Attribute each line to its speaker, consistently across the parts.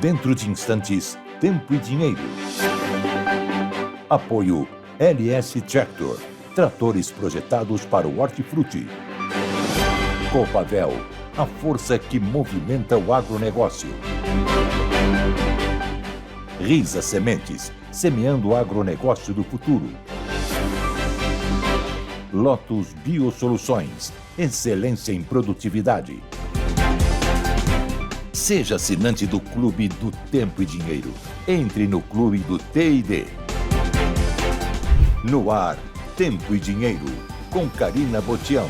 Speaker 1: Dentro de instantes, Tempo e Dinheiro. Apoio LS Tractor, tratores projetados para o hortifruti. Copavel, a força que movimenta o agronegócio. Risa Sementes, semeando o agronegócio do futuro. Lotus Biosoluções, excelência em produtividade. Seja assinante do Clube do Tempo e Dinheiro. Entre no Clube do T&D. No ar, Tempo e Dinheiro, com Karina Botião.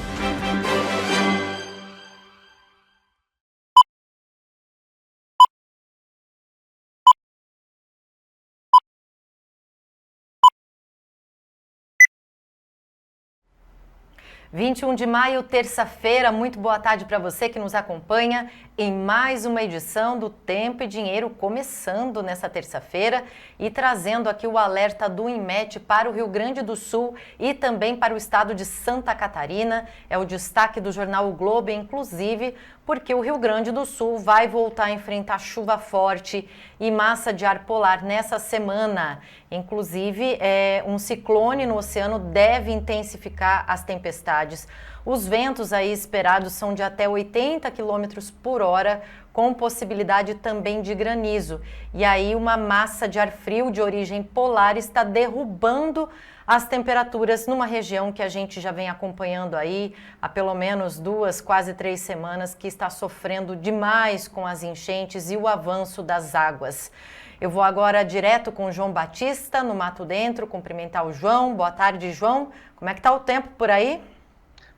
Speaker 2: (21 de maio, terça-feira). Muito boa tarde para você que nos acompanha em mais uma edição do Tempo e Dinheiro, começando nessa terça-feira e trazendo aqui o alerta do INMET para o Rio Grande do Sul e também para o estado de Santa Catarina. É o destaque do jornal O Globo, inclusive, porque o Rio Grande do Sul vai voltar a enfrentar chuva forte e massa de ar polar nessa semana. Inclusive, um ciclone no oceano deve intensificar as tempestades. Os ventos aí esperados são de até 80 km por hora, com possibilidade também de granizo. E aí uma massa de ar frio de origem polar está derrubando as temperaturas numa região que a gente já vem acompanhando aí há pelo menos 2, quase 3 semanas, que está sofrendo demais com as enchentes e o avanço das águas. Eu vou agora direto com o João Batista, no Mato Dentro, cumprimentar o João. Boa tarde, João. Como é que está o tempo por aí?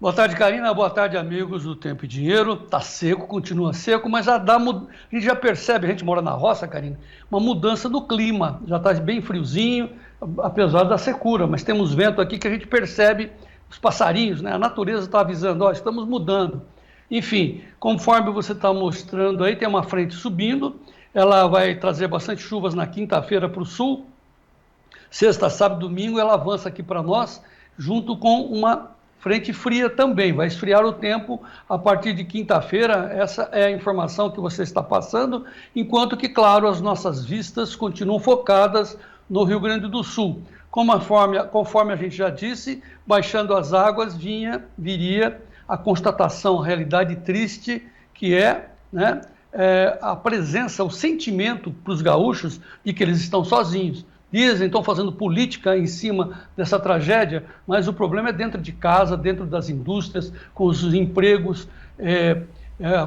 Speaker 3: Boa tarde, Karina. Boa tarde, amigos do Tempo e Dinheiro. Tá seco, continua seco, mas a gente já percebe, a gente mora na roça, Karina, uma mudança do clima. Já está bem friozinho, apesar da secura, mas temos vento aqui que a gente percebe os passarinhos, né? A natureza está avisando, ó, estamos mudando. Enfim, conforme você está mostrando aí, tem uma frente subindo, ela vai trazer bastante chuvas na quinta-feira para o sul. Sexta, sábado, domingo, ela avança aqui para nós, junto com uma frente fria também, vai esfriar o tempo a partir de quinta-feira. Essa é a informação que você está passando, enquanto que, claro, as nossas vistas continuam focadas no Rio Grande do Sul. Conforme a gente já disse, baixando as águas viria a constatação, a realidade triste que a presença, o sentimento para os gaúchos de que eles estão sozinhos. Dizem, estão fazendo política em cima dessa tragédia, mas o problema é dentro de casa, dentro das indústrias, com os empregos,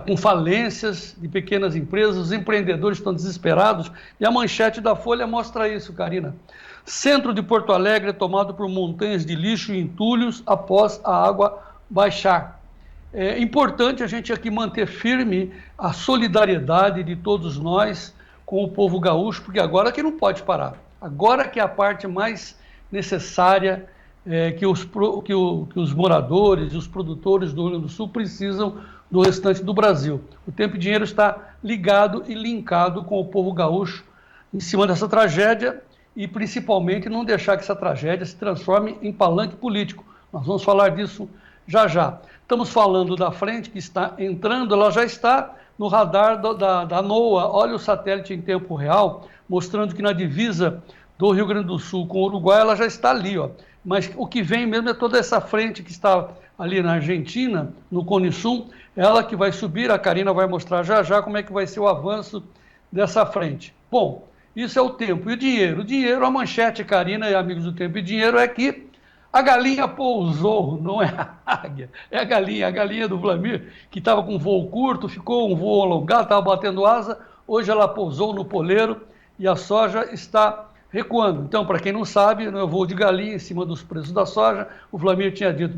Speaker 3: com falências de pequenas empresas, os empreendedores estão desesperados, e a manchete da Folha mostra isso, Karina. Centro de Porto Alegre é tomado por montanhas de lixo e entulhos após a água baixar. É importante a gente aqui manter firme a solidariedade de todos nós com o povo gaúcho, porque agora que não pode parar. Agora que é a parte mais necessária que os moradores e os produtores do Rio Grande do Sul precisam do restante do Brasil. O Tempo e Dinheiro está ligado e linkado com o povo gaúcho em cima dessa tragédia e principalmente não deixar que essa tragédia se transforme em palanque político. Nós vamos falar disso já já. Estamos falando da frente que está entrando, ela já está no radar da NOAA. Olha o satélite em tempo real, mostrando que na divisa do Rio Grande do Sul com o Uruguai, ela já está ali, ó. Mas o que vem mesmo é toda essa frente que está ali na Argentina, no Cone Sul, ela que vai subir. A Karina vai mostrar já já como é que vai ser o avanço dessa frente. Bom, isso é o tempo. E o dinheiro? O dinheiro, a manchete, Karina e amigos do Tempo e Dinheiro, é que a galinha pousou, não é a águia, é a galinha do Vlamir, que estava com voo curto, ficou um voo alongado, estava batendo asa, hoje ela pousou no poleiro e a soja está recuando. Então, para quem não sabe, no voo de galinha em cima dos preços da soja, o Vlamir tinha dito,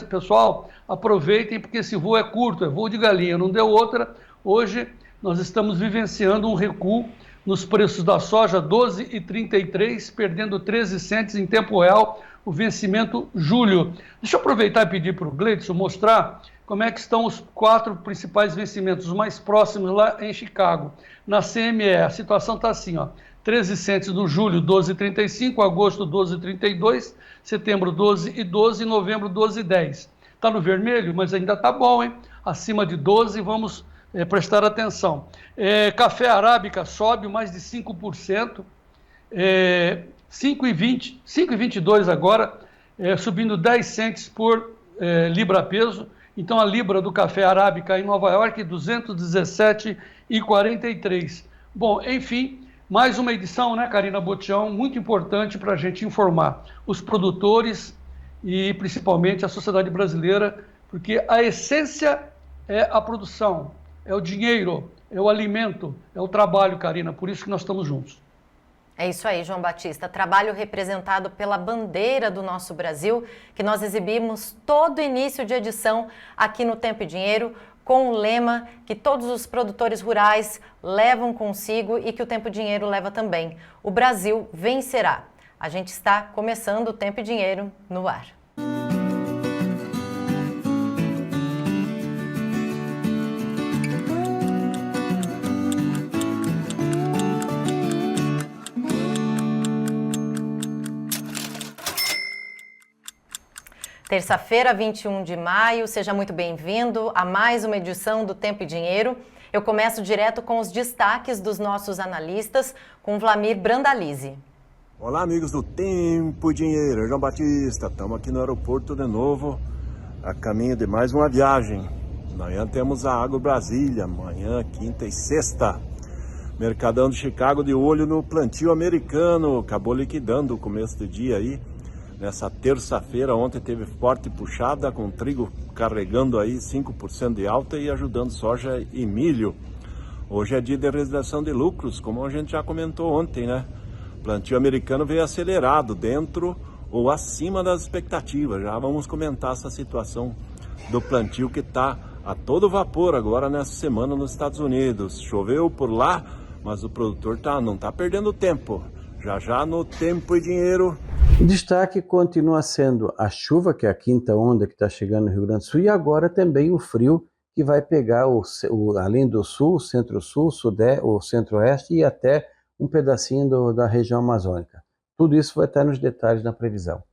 Speaker 3: pessoal, aproveitem porque esse voo é curto, é voo de galinha, não deu outra. Hoje nós estamos vivenciando um recuo nos preços da soja, 12,33, perdendo 13 centes em tempo real, o vencimento julho. Deixa eu aproveitar e pedir para o Gleidson mostrar como é que estão os 4 principais vencimentos, os mais próximos lá em Chicago. Na CME, a situação está assim, ó, 13 centes no julho, 12,35, agosto, 12,32, setembro, 12,12 e novembro, 12,10. Está no vermelho, mas ainda está bom, hein? acima de 12, vamos prestar atenção. Café arábica sobe mais de 5%, 5,22 agora, subindo 10 centes por libra peso. Então a libra do café arábica em Nova York, 217,43. Bom, enfim, mais uma edição, né, Karina Botião, muito importante para a gente informar os produtores e principalmente a sociedade brasileira, porque a essência é a produção, é o dinheiro, é o alimento, é o trabalho, Karina, por isso que nós estamos juntos.
Speaker 2: É isso aí, João Batista. Trabalho representado pela bandeira do nosso Brasil, que nós exibimos todo início de edição aqui no Tempo e Dinheiro, com o lema que todos os produtores rurais levam consigo e que o Tempo e Dinheiro leva também. O Brasil vencerá. A gente está começando o Tempo e Dinheiro no ar. Terça-feira, 21 de maio, seja muito bem-vindo a mais uma edição do Tempo e Dinheiro. Eu começo direto com os destaques dos nossos analistas, com Vlamir Brandalize.
Speaker 4: Olá, amigos do Tempo e Dinheiro, João Batista, estamos aqui no aeroporto de novo, a caminho de mais uma viagem. Amanhã temos a Agro Brasília, amanhã, quinta e sexta. Mercadão de Chicago de olho no plantio americano, acabou liquidando o começo do dia aí. Nessa terça-feira, ontem teve forte puxada, com trigo carregando aí 5% de alta e ajudando soja e milho. Hoje é dia de realização de lucros, como a gente já comentou ontem, né? O plantio americano veio acelerado, dentro ou acima das expectativas. Já vamos comentar essa situação do plantio que está a todo vapor agora nessa semana nos Estados Unidos. Choveu por lá, mas o produtor não está perdendo tempo. Já no Tempo e Dinheiro.
Speaker 5: O destaque continua sendo a chuva, que é a quinta onda que está chegando no Rio Grande do Sul, e agora também o frio que vai pegar além do sul, centro-sul, o centro-oeste e até um pedacinho da região amazônica. Tudo isso vai estar nos detalhes da previsão.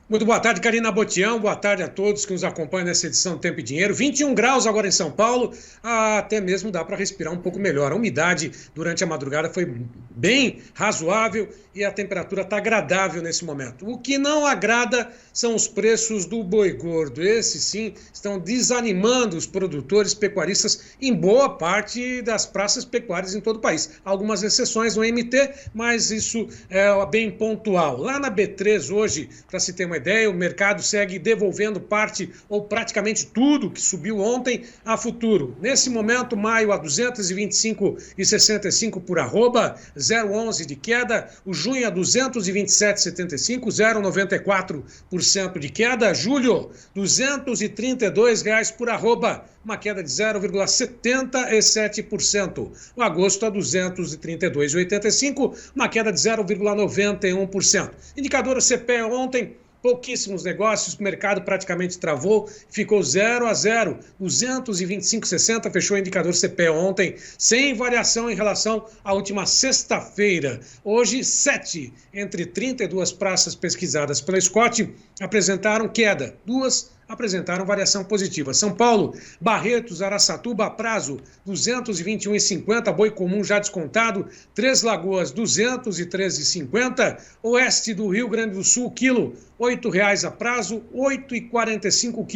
Speaker 6: Muito boa tarde, Karina Botião. Boa tarde a todos que nos acompanham nessa edição do Tempo e Dinheiro. 21 graus agora em São Paulo, até mesmo dá para respirar um pouco melhor. A umidade durante a madrugada foi bem razoável e a temperatura está agradável nesse momento. O que não agrada são os preços do boi gordo. Esses, sim, estão desanimando os produtores pecuaristas em boa parte das praças pecuárias em todo o país. Algumas exceções no MT, mas isso é bem pontual. Lá na B3 hoje, para se ter uma ideia, o mercado segue devolvendo parte ou praticamente tudo que subiu ontem a futuro. Nesse momento, maio a 225,65 por arroba, 0,11 de queda. O junho a 227,75, 0,94% de queda. Julho, R$ 232 por arroba, uma queda de 0,77%. O agosto a 232,85, uma queda de 0,91%. Indicador CPE ontem, pouquíssimos negócios, o mercado praticamente travou, ficou 0-0, 225,60, fechou o indicador CPE ontem, sem variação em relação à última sexta-feira. Hoje, 7 entre 32 praças pesquisadas pela Scott apresentaram queda, 2 apresentaram variação positiva. São Paulo, Barretos, Araçatuba, a prazo, 221,50, boi comum já descontado, Três Lagoas, 213,50, oeste do Rio Grande do Sul, quilo, R$ 8,00 a prazo, 8,45 o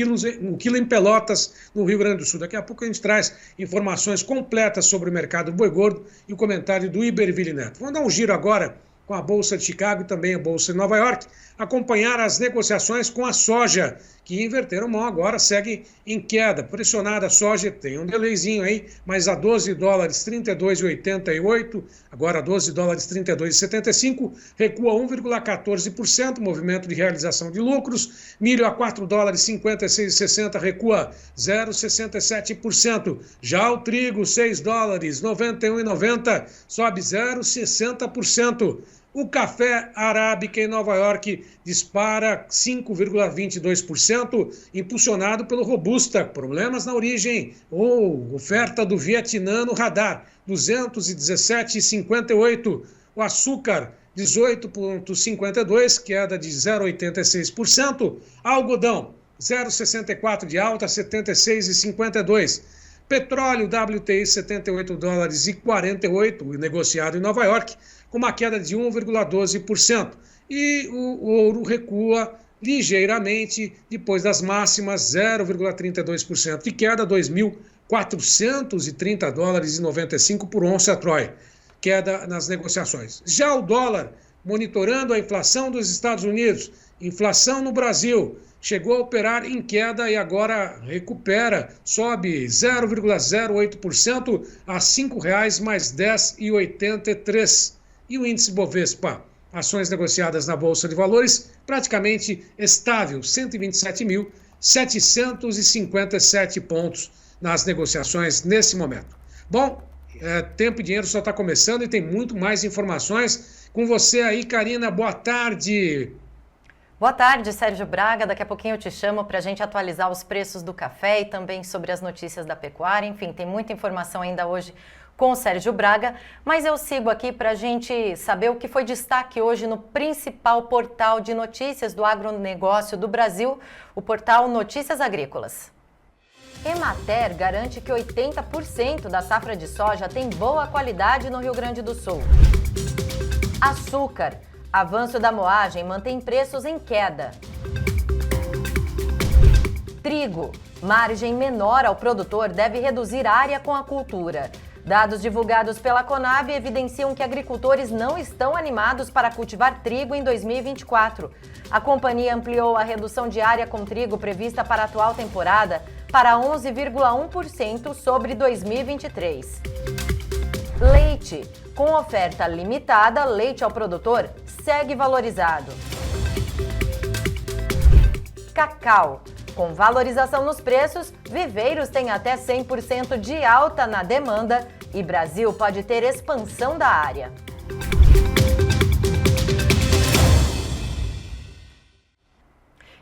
Speaker 6: quilo em Pelotas, no Rio Grande do Sul. Daqui a pouco a gente traz informações completas sobre o mercado do boi gordo e o comentário do Iberville Neto. Vamos dar um giro agora com a Bolsa de Chicago e também a Bolsa de Nova York, acompanhar as negociações com a soja, que inverteram mão agora, segue em queda. Pressionada a soja, tem um delayzinho aí, mas a $12, 32,88, agora $12, 32,75, recua 1,14%, movimento de realização de lucros. Milho a $4, 56,60, recua 0,67%. Já o trigo, $6, 91,90, sobe 0,60%. O café arábica em Nova York dispara 5,22%, impulsionado pelo Robusta. Problemas na origem. Oferta do Vietnã no radar, 217,58. O açúcar, 18,52, queda de 0,86%. Algodão, 0,64 de alta, 76,52. Petróleo WTI $78,48, negociado em Nova York, com uma queda de 1,12%. E o ouro recua ligeiramente depois das máximas, 0,32% de queda, $2.430,95 por onça Troy. Queda nas negociações. Já o dólar, monitorando a inflação dos Estados Unidos, inflação no Brasil, chegou a operar em queda e agora recupera, sobe 0,08% a R$ 5,10,83. E o índice Bovespa, ações negociadas na Bolsa de Valores, praticamente estável, 127.757 pontos nas negociações nesse momento. Bom, Tempo e Dinheiro só está começando e tem muito mais informações com você aí, Karina. Boa tarde.
Speaker 2: Boa tarde, Sérgio Braga. Daqui a pouquinho eu te chamo para a gente atualizar os preços do café e também sobre as notícias da pecuária. Enfim, tem muita informação ainda hoje com o Sérgio Braga, mas eu sigo aqui para a gente saber o que foi destaque hoje no principal portal de notícias do agronegócio do Brasil, o portal Notícias Agrícolas. Emater garante que 80% da safra de soja tem boa qualidade no Rio Grande do Sul. Açúcar. Avanço da moagem mantém preços em queda. Trigo. Margem menor ao produtor deve reduzir área com a cultura. Dados divulgados pela Conab evidenciam que agricultores não estão animados para cultivar trigo em 2024. A companhia ampliou a redução de área com trigo prevista para a atual temporada para 11,1% sobre 2023. Leite. Com oferta limitada, leite ao produtor segue valorizado. Cacau. Com valorização nos preços, viveiros têm até 100% de alta na demanda e Brasil pode ter expansão da área.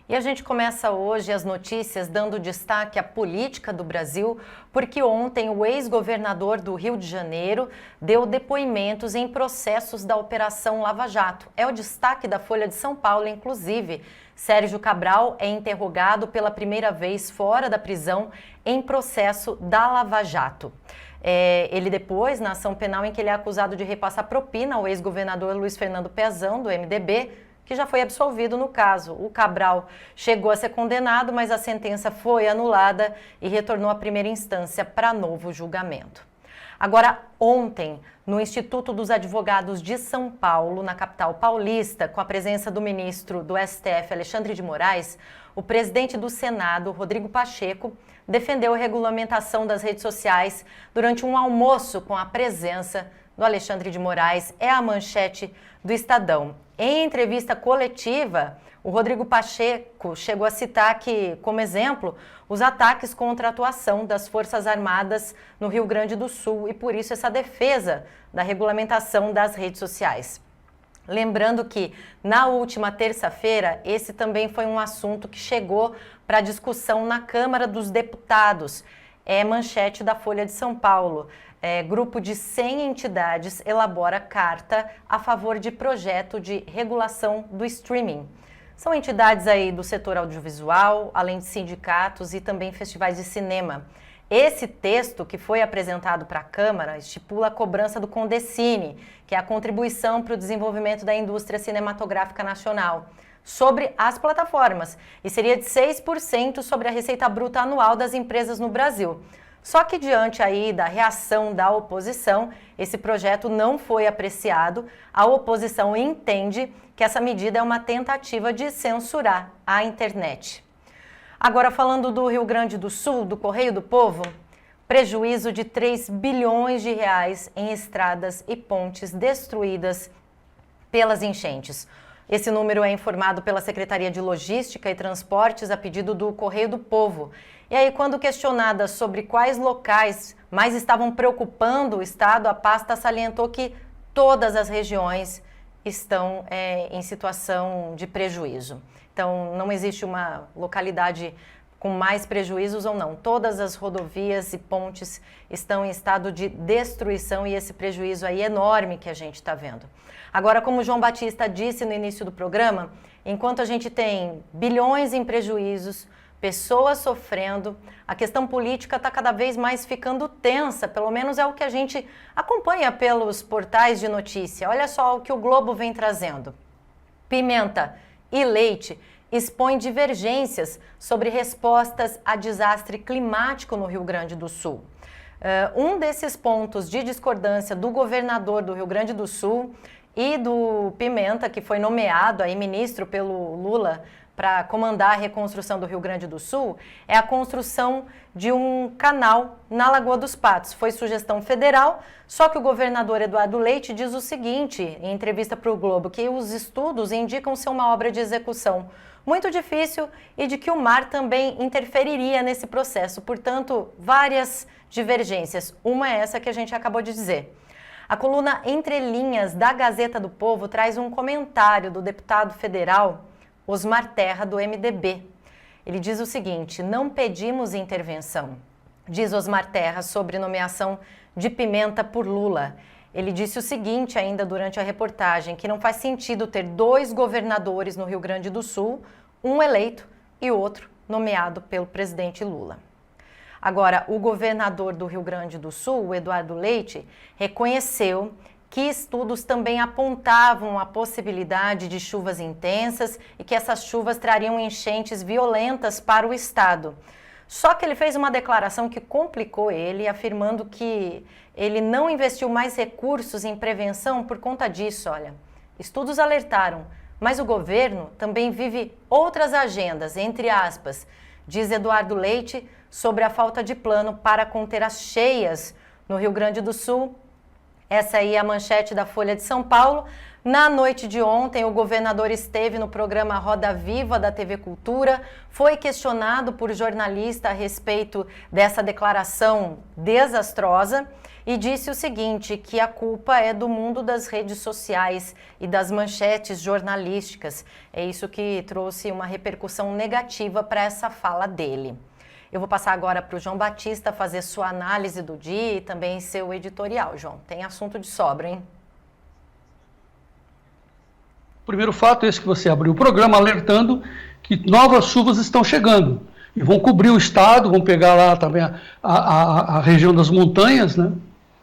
Speaker 2: E a gente começa hoje as notícias dando destaque à política do Brasil, porque ontem o ex-governador do Rio de Janeiro deu depoimentos em processos da Operação Lava Jato. É o destaque da Folha de São Paulo, inclusive. Sérgio Cabral é interrogado pela primeira vez fora da prisão em processo da Lava Jato. Ele depois, na ação penal em que ele é acusado de repassar propina ao ex-governador Luiz Fernando Pezão, do MDB, que já foi absolvido no caso. O Cabral chegou a ser condenado, mas a sentença foi anulada e retornou à primeira instância para novo julgamento. Agora, ontem, no Instituto dos Advogados de São Paulo, na capital paulista, com a presença do ministro do STF, Alexandre de Moraes, o presidente do Senado, Rodrigo Pacheco, defendeu a regulamentação das redes sociais durante um almoço com a presença do Alexandre de Moraes. É a manchete do Estadão. Em entrevista coletiva, o Rodrigo Pacheco chegou a citar que, como exemplo, os ataques contra a atuação das Forças Armadas no Rio Grande do Sul e, por isso, essa defesa da regulamentação das redes sociais. Lembrando que, na última terça-feira, esse também foi um assunto que chegou para discussão na Câmara dos Deputados. É manchete da Folha de São Paulo. Grupo de 100 entidades elabora carta a favor de projeto de regulação do streaming. São entidades aí do setor audiovisual, além de sindicatos e também festivais de cinema. Esse texto que foi apresentado para a Câmara estipula a cobrança do Condecine, que é a contribuição para o desenvolvimento da indústria cinematográfica nacional, sobre as plataformas, e seria de 6% sobre a receita bruta anual das empresas no Brasil. Só que diante aí da reação da oposição, esse projeto não foi apreciado. A oposição entende que essa medida é uma tentativa de censurar a internet. Agora, falando do Rio Grande do Sul, do Correio do Povo, prejuízo de 3 bilhões de reais em estradas e pontes destruídas pelas enchentes. Esse número é informado pela Secretaria de Logística e Transportes a pedido do Correio do Povo. E aí, quando questionada sobre quais locais mais estavam preocupando o Estado, a pasta salientou que todas as regiões estão em situação de prejuízo. Então, não existe uma localidade com mais prejuízos ou não. Todas as rodovias e pontes estão em estado de destruição e esse prejuízo aí enorme que a gente está vendo. Agora, como o João Batista disse no início do programa, enquanto a gente tem bilhões em prejuízos, pessoas sofrendo, a questão política está cada vez mais ficando tensa, pelo menos é o que a gente acompanha pelos portais de notícia. Olha só o que o Globo vem trazendo. Pimenta e Leite expõem divergências sobre respostas a desastre climático no Rio Grande do Sul. Um desses pontos de discordância do governador do Rio Grande do Sul e do Pimenta, que foi nomeado aí ministro pelo Lula para comandar a reconstrução do Rio Grande do Sul, é a construção de um canal na Lagoa dos Patos. Foi sugestão federal, só que o governador Eduardo Leite diz o seguinte, em entrevista para o Globo, que os estudos indicam ser uma obra de execução muito difícil e de que o mar também interferiria nesse processo. Portanto, várias divergências. Uma é essa que a gente acabou de dizer. A coluna Entre Linhas da Gazeta do Povo traz um comentário do deputado federal Osmar Terra, do MDB. Ele diz o seguinte: não pedimos intervenção, diz Osmar Terra sobre nomeação de Pimenta por Lula. Ele disse o seguinte ainda durante a reportagem, que não faz sentido ter 2 governadores no Rio Grande do Sul, um eleito e outro nomeado pelo presidente Lula. Agora, o governador do Rio Grande do Sul, o Eduardo Leite, reconheceu que estudos também apontavam a possibilidade de chuvas intensas e que essas chuvas trariam enchentes violentas para o estado. Só que ele fez uma declaração que complicou ele, afirmando que ele não investiu mais recursos em prevenção por conta disso. Olha, estudos alertaram, mas o governo também vive outras agendas, entre aspas, diz Eduardo Leite, sobre a falta de plano para conter as cheias no Rio Grande do Sul. Essa aí é a manchete da Folha de São Paulo. Na noite de ontem, o governador esteve no programa Roda Viva da TV Cultura, foi questionado por jornalista a respeito dessa declaração desastrosa e disse o seguinte, que a culpa é do mundo das redes sociais e das manchetes jornalísticas. É isso que trouxe uma repercussão negativa para essa fala dele. Eu vou passar agora para o João Batista fazer sua análise do dia e também seu editorial, João. Tem assunto de sobra, hein?
Speaker 3: O primeiro fato é esse que você abriu o programa alertando que novas chuvas estão chegando e vão cobrir o estado, vão pegar lá também a região das montanhas, né?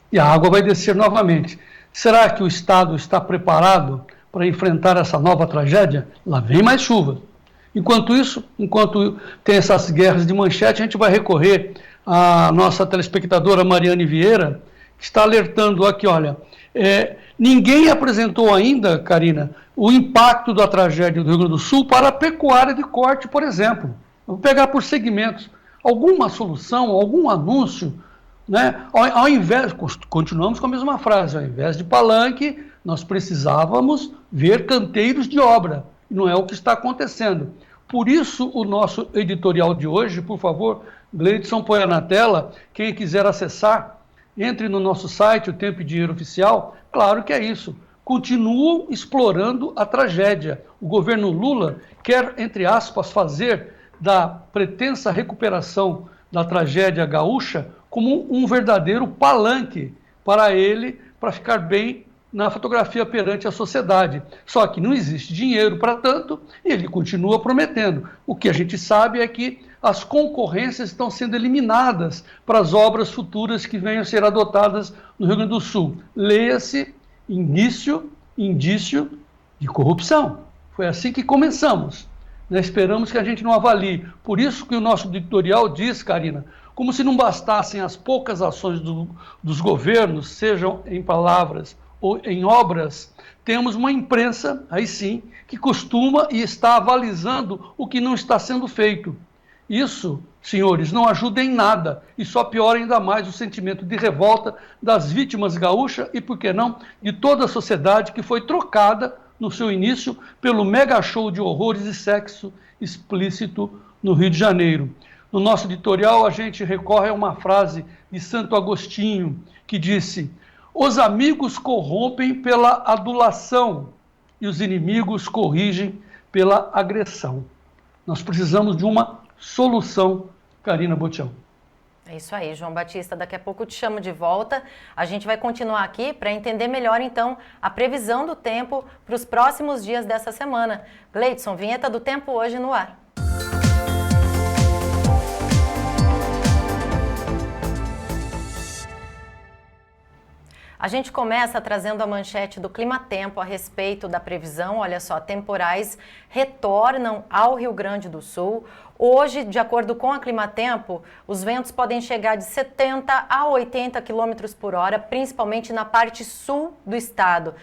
Speaker 3: E a água vai descer novamente. Será que o estado está preparado para enfrentar essa nova tragédia? Lá vem mais chuva. Enquanto isso, enquanto tem essas guerras de manchete, a gente vai recorrer à nossa telespectadora Mariane Vieira, que está alertando aqui, olha, ninguém apresentou ainda, Karina, o impacto da tragédia do Rio Grande do Sul para a pecuária de corte, por exemplo. Vou pegar por segmentos. Alguma solução, algum anúncio, né? Ao invés, continuamos com a mesma frase, ao invés de palanque, nós precisávamos ver canteiros de obra. Não é o que está acontecendo. Por isso, o nosso editorial de hoje, por favor, Gleidson, põe na tela. Quem quiser acessar, entre no nosso site, o Tempo e Dinheiro Oficial. Claro que é isso. Continuam explorando a tragédia. O governo Lula quer, entre aspas, fazer da pretensa recuperação da tragédia gaúcha como um verdadeiro palanque para ele, para ficar bem na fotografia perante a sociedade. Só que não existe dinheiro para tanto e ele continua prometendo. O que a gente sabe é que as concorrências estão sendo eliminadas para as obras futuras que venham a ser adotadas no Rio Grande do Sul. Leia-se indício de corrupção. Foi assim que começamos. Nós esperamos que a gente não avalie. Por isso que o nosso editorial diz, Karina, como se não bastassem as poucas ações dos governos, sejam em palavras ou em obras, temos uma imprensa, aí sim, que costuma e está avalizando o que não está sendo feito. Isso, senhores, não ajuda em nada e só piora ainda mais o sentimento de revolta das vítimas gaúchas e, por que não, de toda a sociedade que foi trocada no seu início pelo mega show de horrores e sexo explícito no Rio de Janeiro. No nosso editorial, a gente recorre a uma frase de Santo Agostinho, que disse: os amigos corrompem pela adulação e os inimigos corrigem pela agressão. Nós precisamos de uma solução, Karina Botião.
Speaker 2: É isso aí, João Batista. Daqui a pouco eu te chamo de volta. A gente vai continuar aqui para entender melhor, então, a previsão do tempo para os próximos dias dessa semana. Gleidson, vinheta do tempo hoje no ar. A gente começa trazendo a manchete do Climatempo a respeito da previsão. Olha só, temporais retornam ao Rio Grande do Sul. Hoje, de acordo com a Climatempo, os ventos podem chegar de 70 a 80 km por hora, principalmente na parte sul do estado.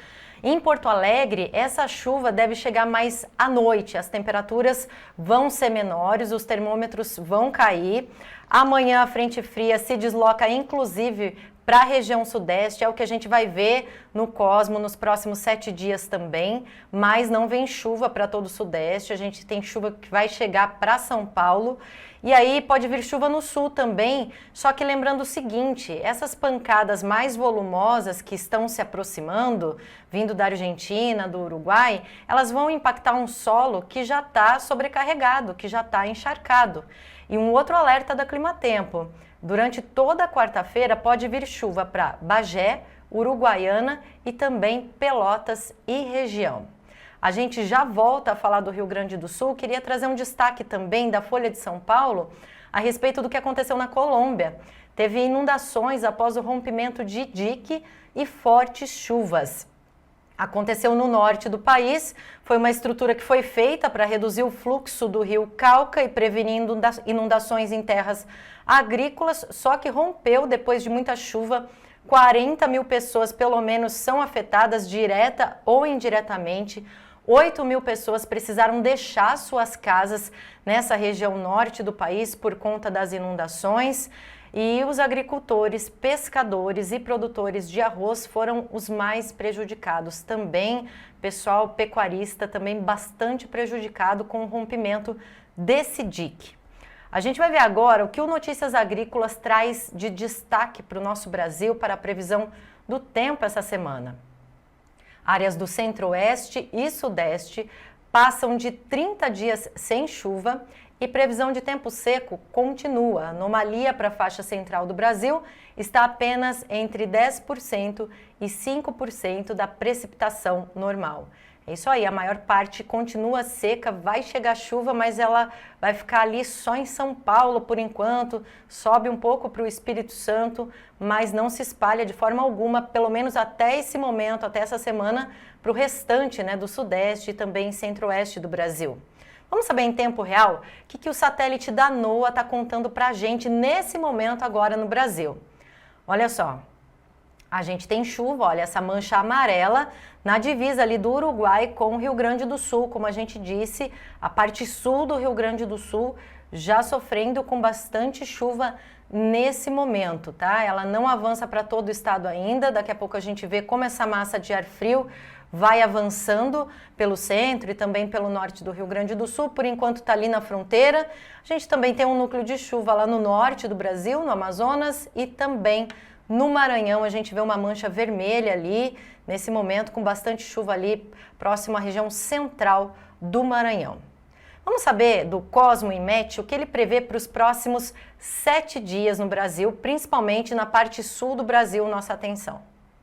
Speaker 2: Em Porto Alegre, essa chuva deve chegar mais à noite. As temperaturas vão ser menores, os termômetros vão cair. Amanhã a frente fria se desloca, inclusive, para a região sudeste. É o que a gente vai ver no Cosmo nos próximos 7 dias também, mas não vem chuva para todo o sudeste. A gente tem chuva que vai chegar para São Paulo. E aí pode vir chuva no sul também, só que lembrando o seguinte, essas pancadas mais volumosas que estão se aproximando, vindo da Argentina, do Uruguai, elas vão impactar um solo que já está sobrecarregado, que já está encharcado. E um outro alerta da Climatempo, durante toda a quarta-feira pode vir chuva para Bagé, Uruguaiana e também Pelotas e região. A gente já volta a falar do Rio Grande do Sul. Queria trazer um destaque também da Folha de São Paulo a respeito do que aconteceu na Colômbia. Teve inundações após o rompimento de dique e fortes chuvas. Aconteceu no norte do país, foi uma estrutura que foi feita para reduzir o fluxo do rio Cauca e prevenir inundações em terras agrícolas, só que rompeu depois de muita chuva. 40 mil pessoas, pelo menos, são afetadas direta ou indiretamente. 8 mil pessoas precisaram deixar suas casas nessa região norte do país por conta das inundações. E os agricultores, pescadores e produtores de arroz foram os mais prejudicados. Também, pessoal pecuarista também bastante prejudicado com o rompimento desse dique. A gente vai ver agora o que o Notícias Agrícolas traz de destaque para o nosso Brasil para a previsão do tempo essa semana. Áreas do centro-oeste e sudeste passam de 30 dias sem chuva e previsão de tempo seco continua. A anomalia para a faixa central do Brasil está apenas entre 10% e 5% da precipitação normal. É isso aí, a maior parte continua seca, vai chegar chuva, mas ela vai ficar ali só em São Paulo por enquanto, sobe um pouco para o Espírito Santo, mas não se espalha de forma alguma, pelo menos até esse momento, até essa semana, para o restante, né, do Sudeste e também Centro-Oeste do Brasil. Vamos saber em tempo real o que o satélite da NOAA está contando para a gente nesse momento agora no Brasil. Olha só. A gente tem chuva, olha, essa mancha amarela na divisa ali do Uruguai com o Rio Grande do Sul, como a gente disse, a parte sul do Rio Grande do Sul já sofrendo com bastante chuva nesse momento, tá? Ela não avança para todo o estado ainda, daqui a pouco a gente vê como essa massa de ar frio vai avançando pelo centro e também pelo norte do Rio Grande do Sul, por enquanto está ali na fronteira. A gente também tem um núcleo de chuva lá no norte do Brasil, no Amazonas e também no Maranhão. A gente vê uma mancha vermelha ali, nesse momento, com bastante chuva ali, próximo à região central do Maranhão. Vamos saber do Cosmo Inmet o que ele prevê para os próximos 7 dias no Brasil, principalmente na parte sul do Brasil. Nossa atenção.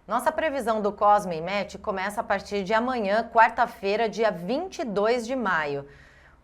Speaker 2: Nossa previsão do Cosmo Inmet começa a partir de amanhã, quarta-feira, dia 22 de maio.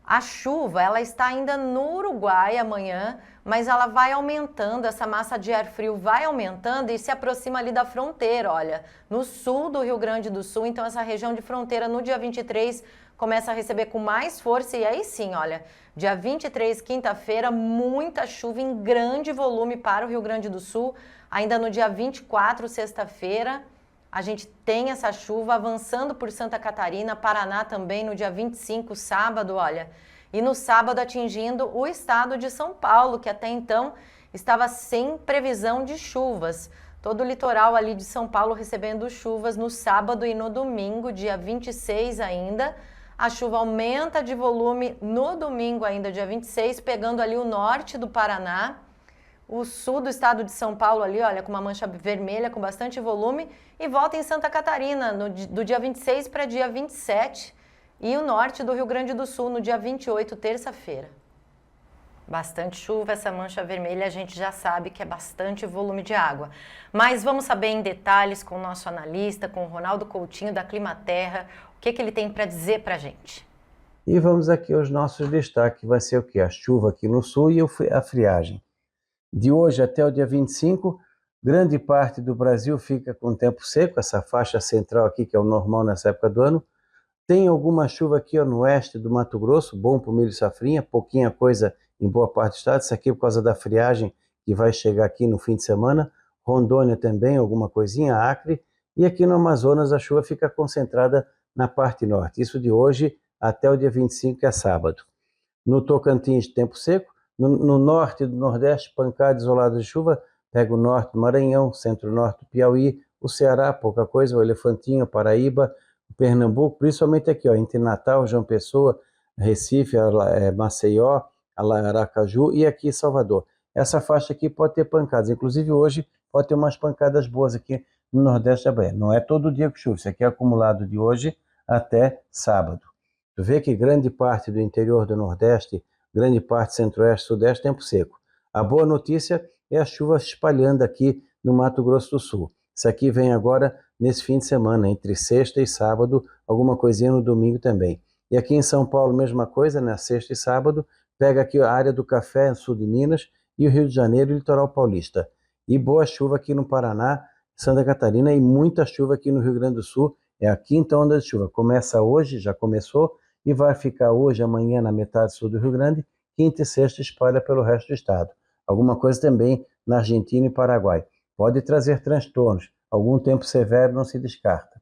Speaker 2: A chuva, ela está ainda no Uruguai amanhã, mas ela vai aumentando, essa massa de ar frio vai aumentando e se aproxima ali da fronteira, olha, no sul do Rio Grande do Sul. Então essa região de fronteira no dia 23 começa a receber com mais força e aí sim, olha, dia 23, quinta-feira, muita chuva em grande volume para o Rio Grande do Sul. Ainda no dia 24, sexta-feira, a gente tem essa chuva avançando por Santa Catarina, Paraná também no dia 25, sábado, olha. E no sábado atingindo o estado de São Paulo, que até então estava sem previsão de chuvas. Todo o litoral ali de São Paulo recebendo chuvas no sábado e no domingo, dia 26 ainda. A chuva aumenta de volume no domingo ainda, dia 26, pegando ali o norte do Paraná. O sul do estado de São Paulo ali, olha, com uma mancha vermelha, com bastante volume, e volta em Santa Catarina, do dia 26 para dia 27, e o norte do Rio Grande do Sul, no dia 28, terça-feira. Bastante chuva, essa mancha vermelha a gente já sabe que é bastante volume de água. Mas vamos saber em detalhes com o nosso analista, com o Ronaldo Coutinho da Climaterra, o que ele tem para dizer para a gente.
Speaker 5: E vamos aqui aos nossos destaques, vai ser o que? A chuva aqui no sul e a friagem. De hoje até o dia 25, Grande parte do Brasil fica com tempo seco, essa faixa central aqui, que é o normal nessa época do ano. Tem alguma chuva aqui no oeste do Mato Grosso, bom para o milho e safrinha, pouquinha coisa em boa parte do estado, isso aqui por causa da friagem que vai chegar aqui no fim de semana. Rondônia também, alguma coisinha, Acre. E aqui no Amazonas a chuva fica concentrada na parte norte, isso de hoje até o dia 25, que é sábado. No Tocantins, tempo seco. No norte do Nordeste, pancada isolada de chuva. Pega o norte do Maranhão, centro-norte do Piauí, o Ceará, pouca coisa, o Elefantinho, Paraíba, o Pernambuco, principalmente aqui, ó, entre Natal, João Pessoa, Recife, Maceió, Aracaju e aqui Salvador. Essa faixa aqui pode ter pancadas, inclusive hoje pode ter umas pancadas boas aqui no Nordeste da Bahia. Não é todo dia que chove, isso aqui é acumulado de hoje até sábado. Tu vê que grande parte do interior do Nordeste, grande parte centro-oeste, sudeste, tempo seco. A boa notícia é a chuva espalhando aqui no Mato Grosso do Sul. Isso aqui vem agora nesse fim de semana, entre sexta e sábado, alguma coisinha no domingo também. E aqui em São Paulo, mesma coisa, né? Sexta e sábado, pega aqui a área do café, sul de Minas, e o Rio de Janeiro e o litoral paulista. E boa chuva aqui no Paraná, Santa Catarina, e muita chuva aqui no Rio Grande do Sul. É a quinta onda de chuva. Começa hoje, já começou, e vai ficar hoje, amanhã, na metade sul do Rio Grande, quinta e sexta espalha pelo resto do estado. Alguma coisa também na Argentina e Paraguai. Pode trazer transtornos, algum tempo severo não se descarta.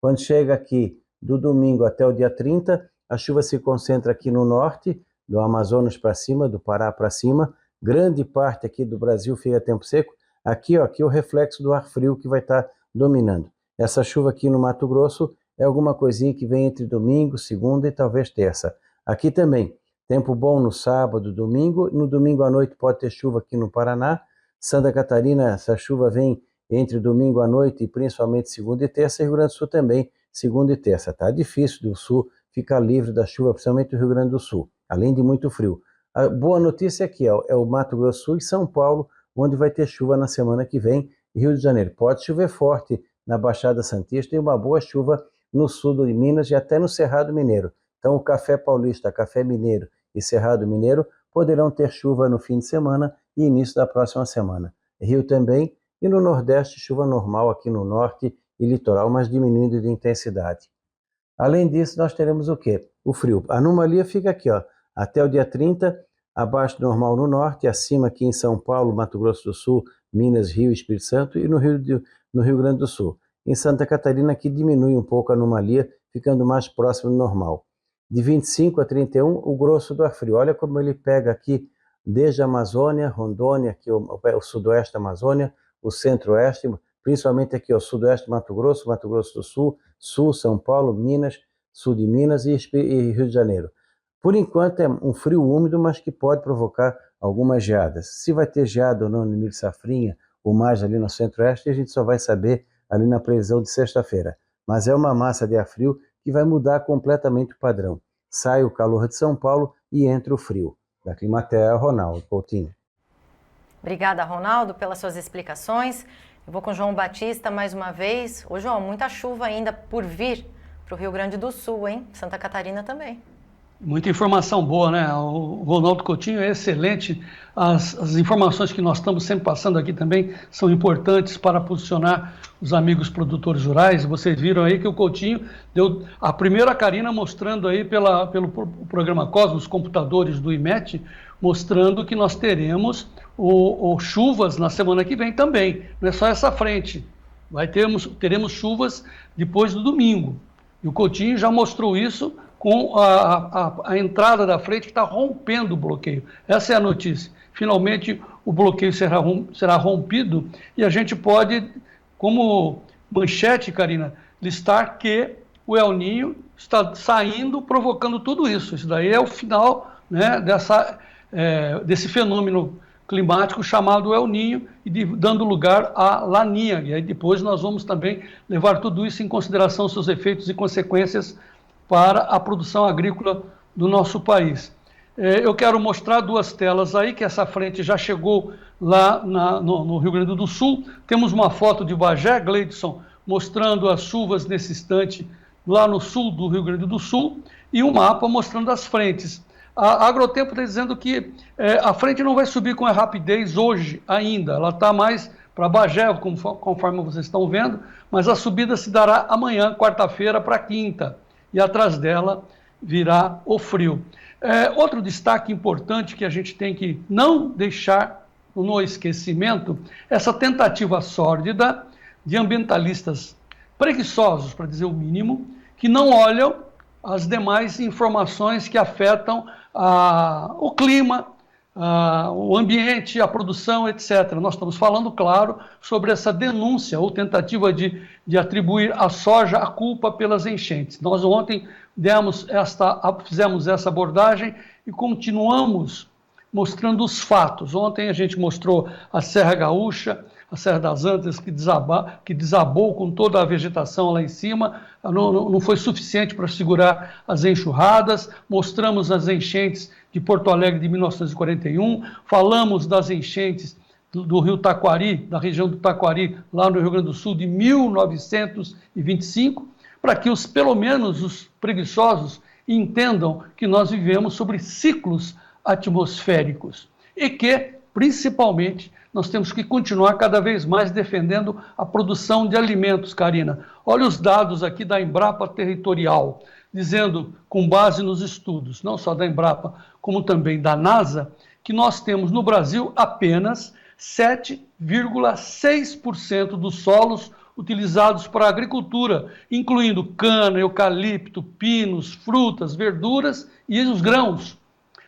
Speaker 5: Quando chega aqui do domingo até o dia 30, a chuva se concentra aqui no norte, do Amazonas para cima, do Pará para cima, grande parte aqui do Brasil fica tempo seco. Aqui, ó, aqui o reflexo do ar frio que vai estar dominando. Essa chuva aqui no Mato Grosso é alguma coisinha que vem entre domingo, segunda e talvez terça. Aqui também, tempo bom no sábado, domingo. No domingo à noite pode ter chuva aqui no Paraná. Santa Catarina, essa chuva vem entre domingo à noite e principalmente segunda e terça. E Rio Grande do Sul também, segunda e terça. Tá difícil do sul ficar livre da chuva, principalmente o Rio Grande do Sul, além de muito frio. A boa notícia aqui é o Mato Grosso do Sul e São Paulo, onde vai ter chuva na semana que vem. E Rio de Janeiro pode chover forte na Baixada Santista e uma boa chuva no sul de Minas e até no Cerrado Mineiro. Então o Café Paulista, Café Mineiro e Cerrado Mineiro poderão ter chuva no fim de semana e início da próxima semana. Rio também, e no Nordeste chuva normal aqui no Norte e litoral, mas diminuindo de intensidade. Além disso, nós teremos o quê? O frio. A anomalia fica aqui, ó, até o dia 30, abaixo do normal no Norte, acima aqui em São Paulo, Mato Grosso do Sul, Minas, Rio, Espírito Santo e no Rio Grande do Sul. Em Santa Catarina aqui diminui um pouco a anomalia, ficando mais próximo do normal. De 25 a 31, o grosso do ar frio. Olha como ele pega aqui desde a Amazônia, Rondônia, aqui o sudoeste da Amazônia, o centro-oeste, principalmente aqui o sudoeste Mato Grosso do Sul, sul, São Paulo, Minas, sul de Minas e Rio de Janeiro. Por enquanto é um frio úmido, mas que pode provocar algumas geadas. Se vai ter geada ou não no milho safrinha, ou mais ali no centro-oeste, a gente só vai saber ali na previsão de sexta-feira. Mas é uma massa de ar frio que vai mudar completamente o padrão. Sai o calor de São Paulo e entra o frio. Da Climatea, Ronaldo Coutinho.
Speaker 2: Obrigada, Ronaldo, pelas suas explicações. Eu vou com o João Batista mais uma vez. Ô, João, muita chuva ainda por vir para o Rio Grande do Sul, hein? Santa Catarina também.
Speaker 3: Muita informação boa, né? O Ronaldo Coutinho é excelente. As informações que nós estamos sempre passando aqui também são importantes para posicionar os amigos produtores rurais. Vocês viram aí que o Coutinho deu a primeira carina mostrando aí pelo programa Cosmos, computadores do IMET, mostrando que nós teremos chuvas na semana que vem também. Não é só essa frente. Teremos chuvas depois do domingo. E o Coutinho já mostrou isso com a entrada da frente que está rompendo o bloqueio. Essa é a notícia. Finalmente o bloqueio será rompido e a gente pode, como manchete, Karina, listar que o El Niño está saindo, provocando tudo isso. Isso daí é o final, né, desse fenômeno climático chamado El Niño e dando lugar à Laninha. E aí depois nós vamos também levar tudo isso em consideração, seus efeitos e consequências para a produção agrícola do nosso país. Eu quero mostrar duas telas aí, que essa frente já chegou lá no Rio Grande do Sul. Temos uma foto de Bagé, Gleidson, mostrando as chuvas nesse instante lá no sul do Rio Grande do Sul, e um mapa mostrando as frentes. A Agrotempo está dizendo que a frente não vai subir com a rapidez hoje ainda, ela está mais para Bagé, conforme vocês estão vendo, mas a subida se dará amanhã, quarta-feira, para quinta, e atrás dela virá o frio. Outro destaque importante que a gente tem que não deixar no esquecimento, essa tentativa sórdida de ambientalistas preguiçosos, para dizer o mínimo, que não olham as demais informações que afetam o clima, o ambiente, a produção, etc. Nós estamos falando, claro, sobre essa denúncia ou tentativa de atribuir à soja a culpa pelas enchentes. Nós ontem fizemos essa abordagem e continuamos mostrando os fatos. Ontem a gente mostrou a Serra Gaúcha, a Serra das Antas, que desabou com toda a vegetação lá em cima, não foi suficiente para segurar as enxurradas. Mostramos as enchentes de Porto Alegre de 1941, falamos das enchentes do rio Taquari, da região do Taquari, lá no Rio Grande do Sul, de 1925, para que pelo menos os preguiçosos entendam que nós vivemos sobre ciclos atmosféricos e que, principalmente, nós temos que continuar cada vez mais defendendo a produção de alimentos, Karina. Olha os dados aqui da Embrapa Territorial, dizendo, com base nos estudos, não só da Embrapa, como também da NASA, que nós temos no Brasil apenas 7,6% dos solos utilizados para a agricultura, incluindo cana, eucalipto, pinos, frutas, verduras e os grãos.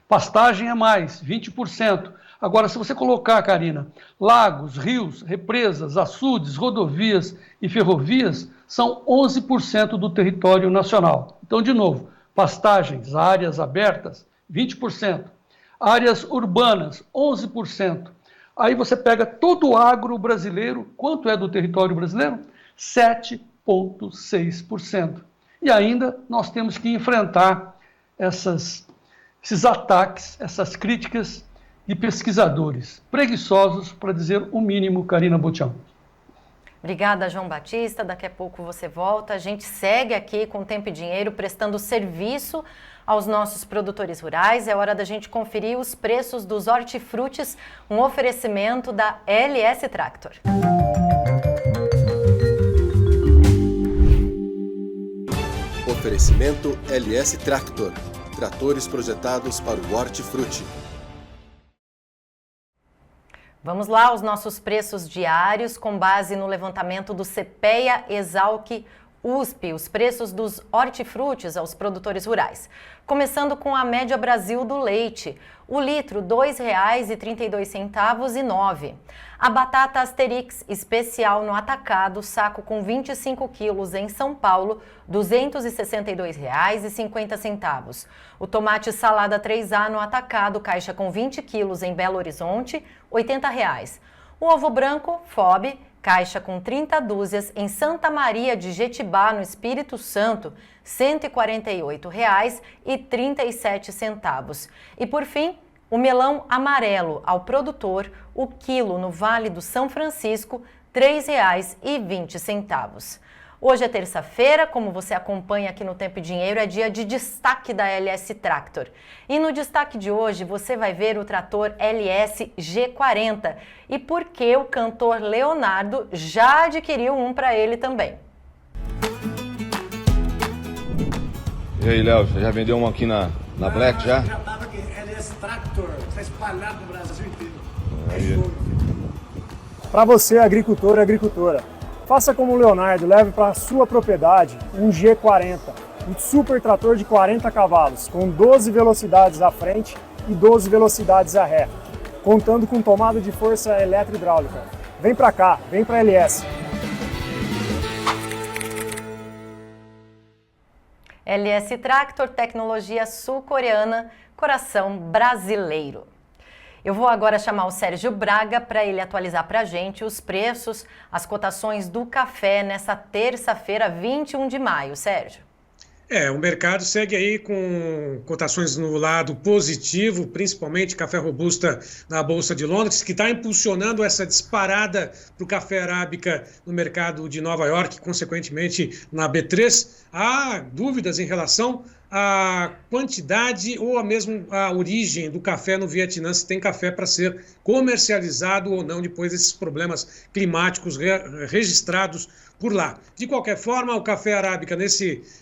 Speaker 3: Pastagem é mais, 20%. Agora, se você colocar, Karina, lagos, rios, represas, açudes, rodovias e ferrovias, são 11% do território nacional. Então, de novo, pastagens, áreas abertas, 20%. Áreas urbanas, 11%. Aí você pega todo o agro brasileiro, quanto é do território brasileiro? 7,6%. E ainda nós temos que enfrentar esses ataques, essas críticas de pesquisadores preguiçosos, para dizer o mínimo, Karina Botião.
Speaker 2: Obrigada, João Batista. Daqui a pouco você volta. A gente segue aqui com Tempo e Dinheiro, prestando serviço aos nossos produtores rurais. É hora da gente conferir os preços dos hortifrutis, um oferecimento da LS Tractor.
Speaker 7: Oferecimento LS Tractor. Tratores projetados para o hortifruti.
Speaker 2: Vamos lá, os nossos preços diários, com base no levantamento do CPEA Exalc USP, os preços dos hortifrutis aos produtores rurais. Começando com a média Brasil do leite, o litro R$ 2,32,09. A batata Asterix especial no atacado, saco com 25 quilos em São Paulo, R$ 262,50. O tomate salada 3A no atacado, caixa com 20 quilos em Belo Horizonte, R$ 80. O ovo branco, FOB, caixa com 30 dúzias em Santa Maria de Jetibá, no Espírito Santo, R$ 148,37. E por fim, o melão amarelo ao produtor, o quilo no Vale do São Francisco, R$ 3,20. Hoje é terça-feira, como você acompanha aqui no Tempo e Dinheiro, é dia de destaque da LS Tractor. E no destaque de hoje você vai ver o trator LS G40 e por que o cantor Leonardo já adquiriu um para ele também.
Speaker 8: E aí, Léo, já vendeu um aqui na Black já?
Speaker 9: Já tava aqui, LS Tractor, está espalhado no Brasil inteiro.
Speaker 10: Para você, agricultor e agricultora, faça como o Leonardo, leve para a sua propriedade um G40, um super trator de 40 cavalos, com 12 velocidades à frente e 12 velocidades à ré, contando com tomada de força eletro-hidráulica. Vem para cá, vem para a LS.
Speaker 2: LS Tractor, tecnologia sul-coreana, coração brasileiro. Eu vou agora chamar o Sérgio Braga para ele atualizar para a gente os preços, as cotações do café nessa terça-feira, 21 de maio. Sérgio.
Speaker 6: O mercado segue aí com cotações no lado positivo, principalmente café robusta na Bolsa de Londres, que está impulsionando essa disparada para o café arábica no mercado de Nova York, consequentemente na B3. Há dúvidas em relação a quantidade ou mesmo a origem do café no Vietnã, se tem café para ser comercializado ou não depois desses problemas climáticos registrados por lá. De qualquer forma, o café arábica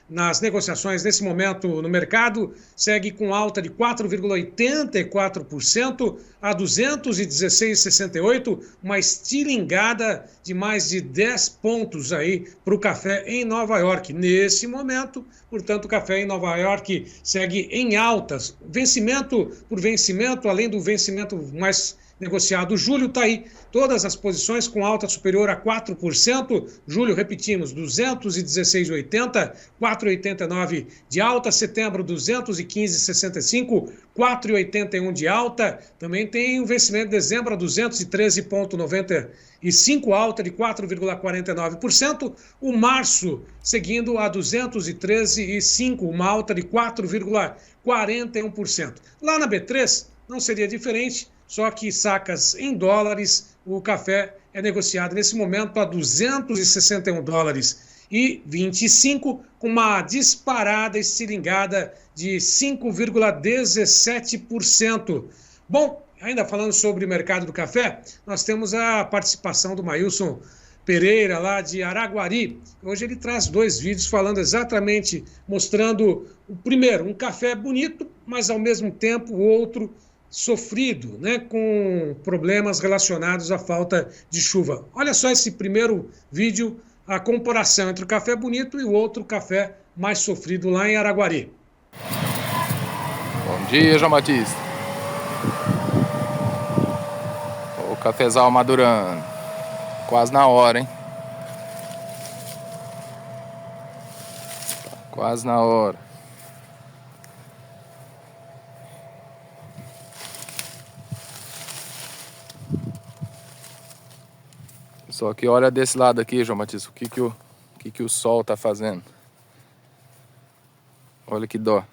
Speaker 6: nas negociações nesse momento no mercado segue com alta de 4,84% a 216,68, uma estilingada de mais de 10 pontos aí para o café em Nova York. Nesse momento, portanto, o café em Nova York segue em altas, vencimento por vencimento, além do vencimento mais negociado. Julho está aí, todas as posições com alta superior a 4%. Julho, repetimos, 216,80, 4,89 de alta. Setembro, 215,65, 4,81 de alta. Também tem o vencimento de dezembro a 213,95, alta de 4,49%. O março, seguindo a 213,5, uma alta de 4,41%. Lá na B3, não seria diferente, só que sacas em dólares, o café é negociado nesse momento a $261,25, com uma disparada estilingada de 5,17%. Bom, ainda falando sobre o mercado do café, nós temos a participação do Maílson Pereira, lá de Araguari. Hoje ele traz 2 vídeos falando exatamente, mostrando, o primeiro, um café bonito, mas ao mesmo tempo o outro sofrido, né, com problemas relacionados à falta de chuva. Olha só esse primeiro vídeo, a comparação entre o café bonito e o outro café mais sofrido lá em Araguari.
Speaker 11: Bom dia, João Batista. O cafezal madurando. Quase na hora, hein? Quase na hora. Só que olha desse lado aqui, João Batista, o que o sol tá fazendo. Olha que dó.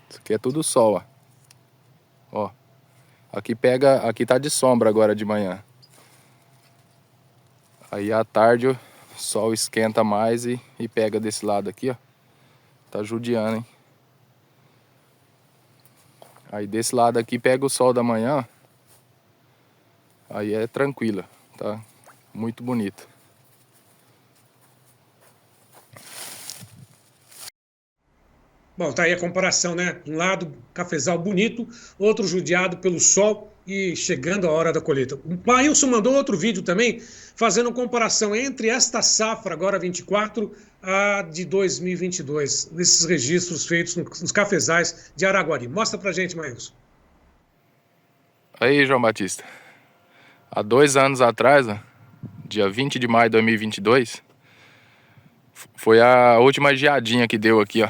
Speaker 11: Isso aqui é tudo sol, ó. Aqui tá de sombra agora de manhã. Aí à tarde o sol esquenta mais e pega desse lado aqui, ó. Tá judiando, hein? Aí desse lado aqui pega o sol da manhã, ó. Aí é tranquilo, tá? Muito bonito.
Speaker 6: Bom, tá aí a comparação, né? Um lado, cafezal bonito, outro judiado pelo sol e chegando a hora da colheita. O Maílson mandou outro vídeo também, fazendo comparação entre esta safra, agora 24, a de 2022, nesses registros feitos nos cafezais de Araguari. Mostra pra gente, Maílson.
Speaker 11: Aí, João Batista. Há 2 anos atrás, ó, dia 20 de maio de 2022, foi a última geadinha que deu aqui, ó.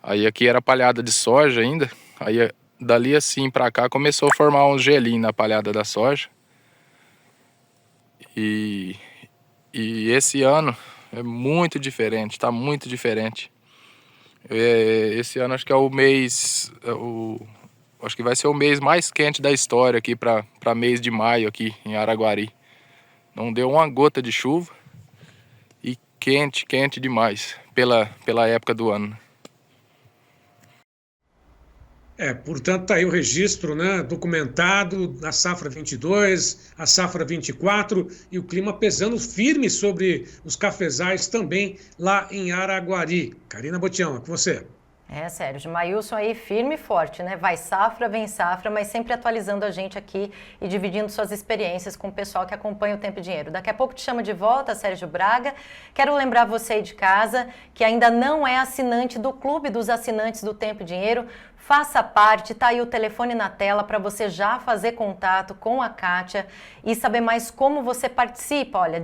Speaker 11: Aí aqui era palhada de soja ainda, aí dali assim pra cá começou a formar um gelinho na palhada da soja. E esse ano é muito diferente, tá muito diferente. Esse ano acho que é o mês, acho que vai ser o mês mais quente da história aqui para mês de maio aqui em Araguari. Não deu uma gota de chuva e quente demais pela época do ano.
Speaker 6: Portanto, está aí o registro, né, documentado da safra 22, a safra 24 e o clima pesando firme sobre os cafezais também lá em Araguari. Karina Botião, é com você.
Speaker 2: Sérgio, Maílson aí firme e forte, né? Vai safra, vem safra, mas sempre atualizando a gente aqui e dividindo suas experiências com o pessoal que acompanha o Tempo e Dinheiro. Daqui a pouco te chamo de volta, Sérgio Braga. Quero lembrar você aí de casa que ainda não é assinante do Clube dos Assinantes do Tempo e Dinheiro. Faça parte, tá aí o telefone na tela para você já fazer contato com a Kátia e saber mais como você participa. Olha,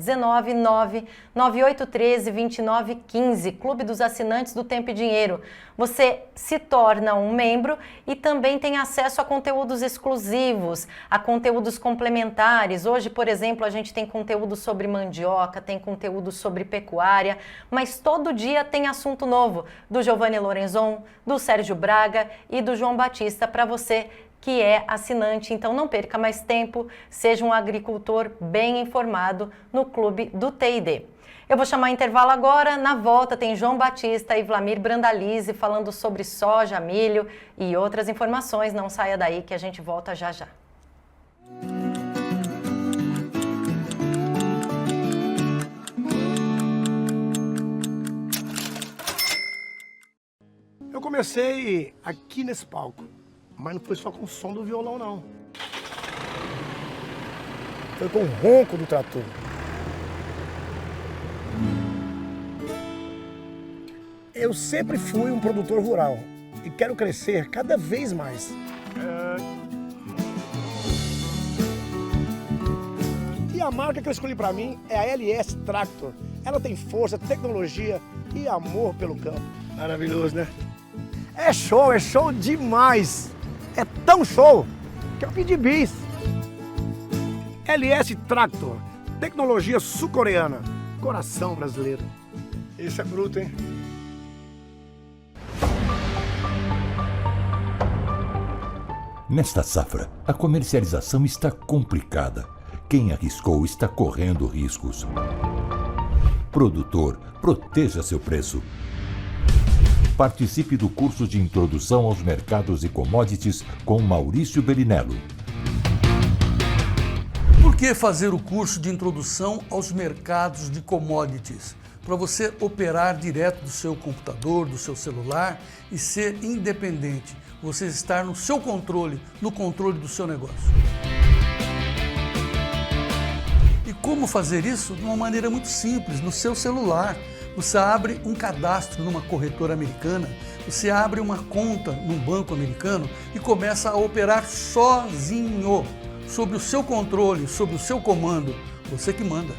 Speaker 2: 199-9813-2915, Clube dos Assinantes do Tempo e Dinheiro. Você se torna um membro e também tem acesso a conteúdos exclusivos, a conteúdos complementares. Hoje, por exemplo, a gente tem conteúdo sobre mandioca, tem conteúdo sobre pecuária, mas todo dia tem assunto novo do Giovanni Lorenzon, do Sérgio Braga e do João Batista para você que é assinante. Então não perca mais tempo, seja um agricultor bem informado no Clube do TID. Eu vou chamar intervalo agora, na volta tem João Batista e Vlamir Brandalize falando sobre soja, milho e outras informações. Não saia daí que a gente volta já já.
Speaker 9: Eu comecei aqui nesse palco, mas não foi só com o som do violão, não. Foi com o ronco do trator. Eu sempre fui um produtor rural e quero crescer cada vez mais. E a marca que eu escolhi para mim é a LS Tractor. Ela tem força, tecnologia e amor pelo campo. Maravilhoso, né? É show demais! É tão show que eu pedi bis. LS Tractor, tecnologia sul-coreana, coração brasileiro. Esse é bruto, hein?
Speaker 1: Nesta safra, a comercialização está complicada. Quem arriscou está correndo riscos. Produtor, proteja seu preço. Participe do curso de Introdução aos Mercados e Commodities com Maurício Bellinello.
Speaker 12: Por que fazer o curso de Introdução aos Mercados de Commodities? Para você operar direto do seu computador, do seu celular e ser independente. Você estar no seu controle, no controle do seu negócio. E como fazer isso? De uma maneira muito simples, no seu celular. Você abre um cadastro numa corretora americana, você abre uma conta num banco americano e começa a operar sozinho, sob o seu controle, sob o seu comando, você que manda.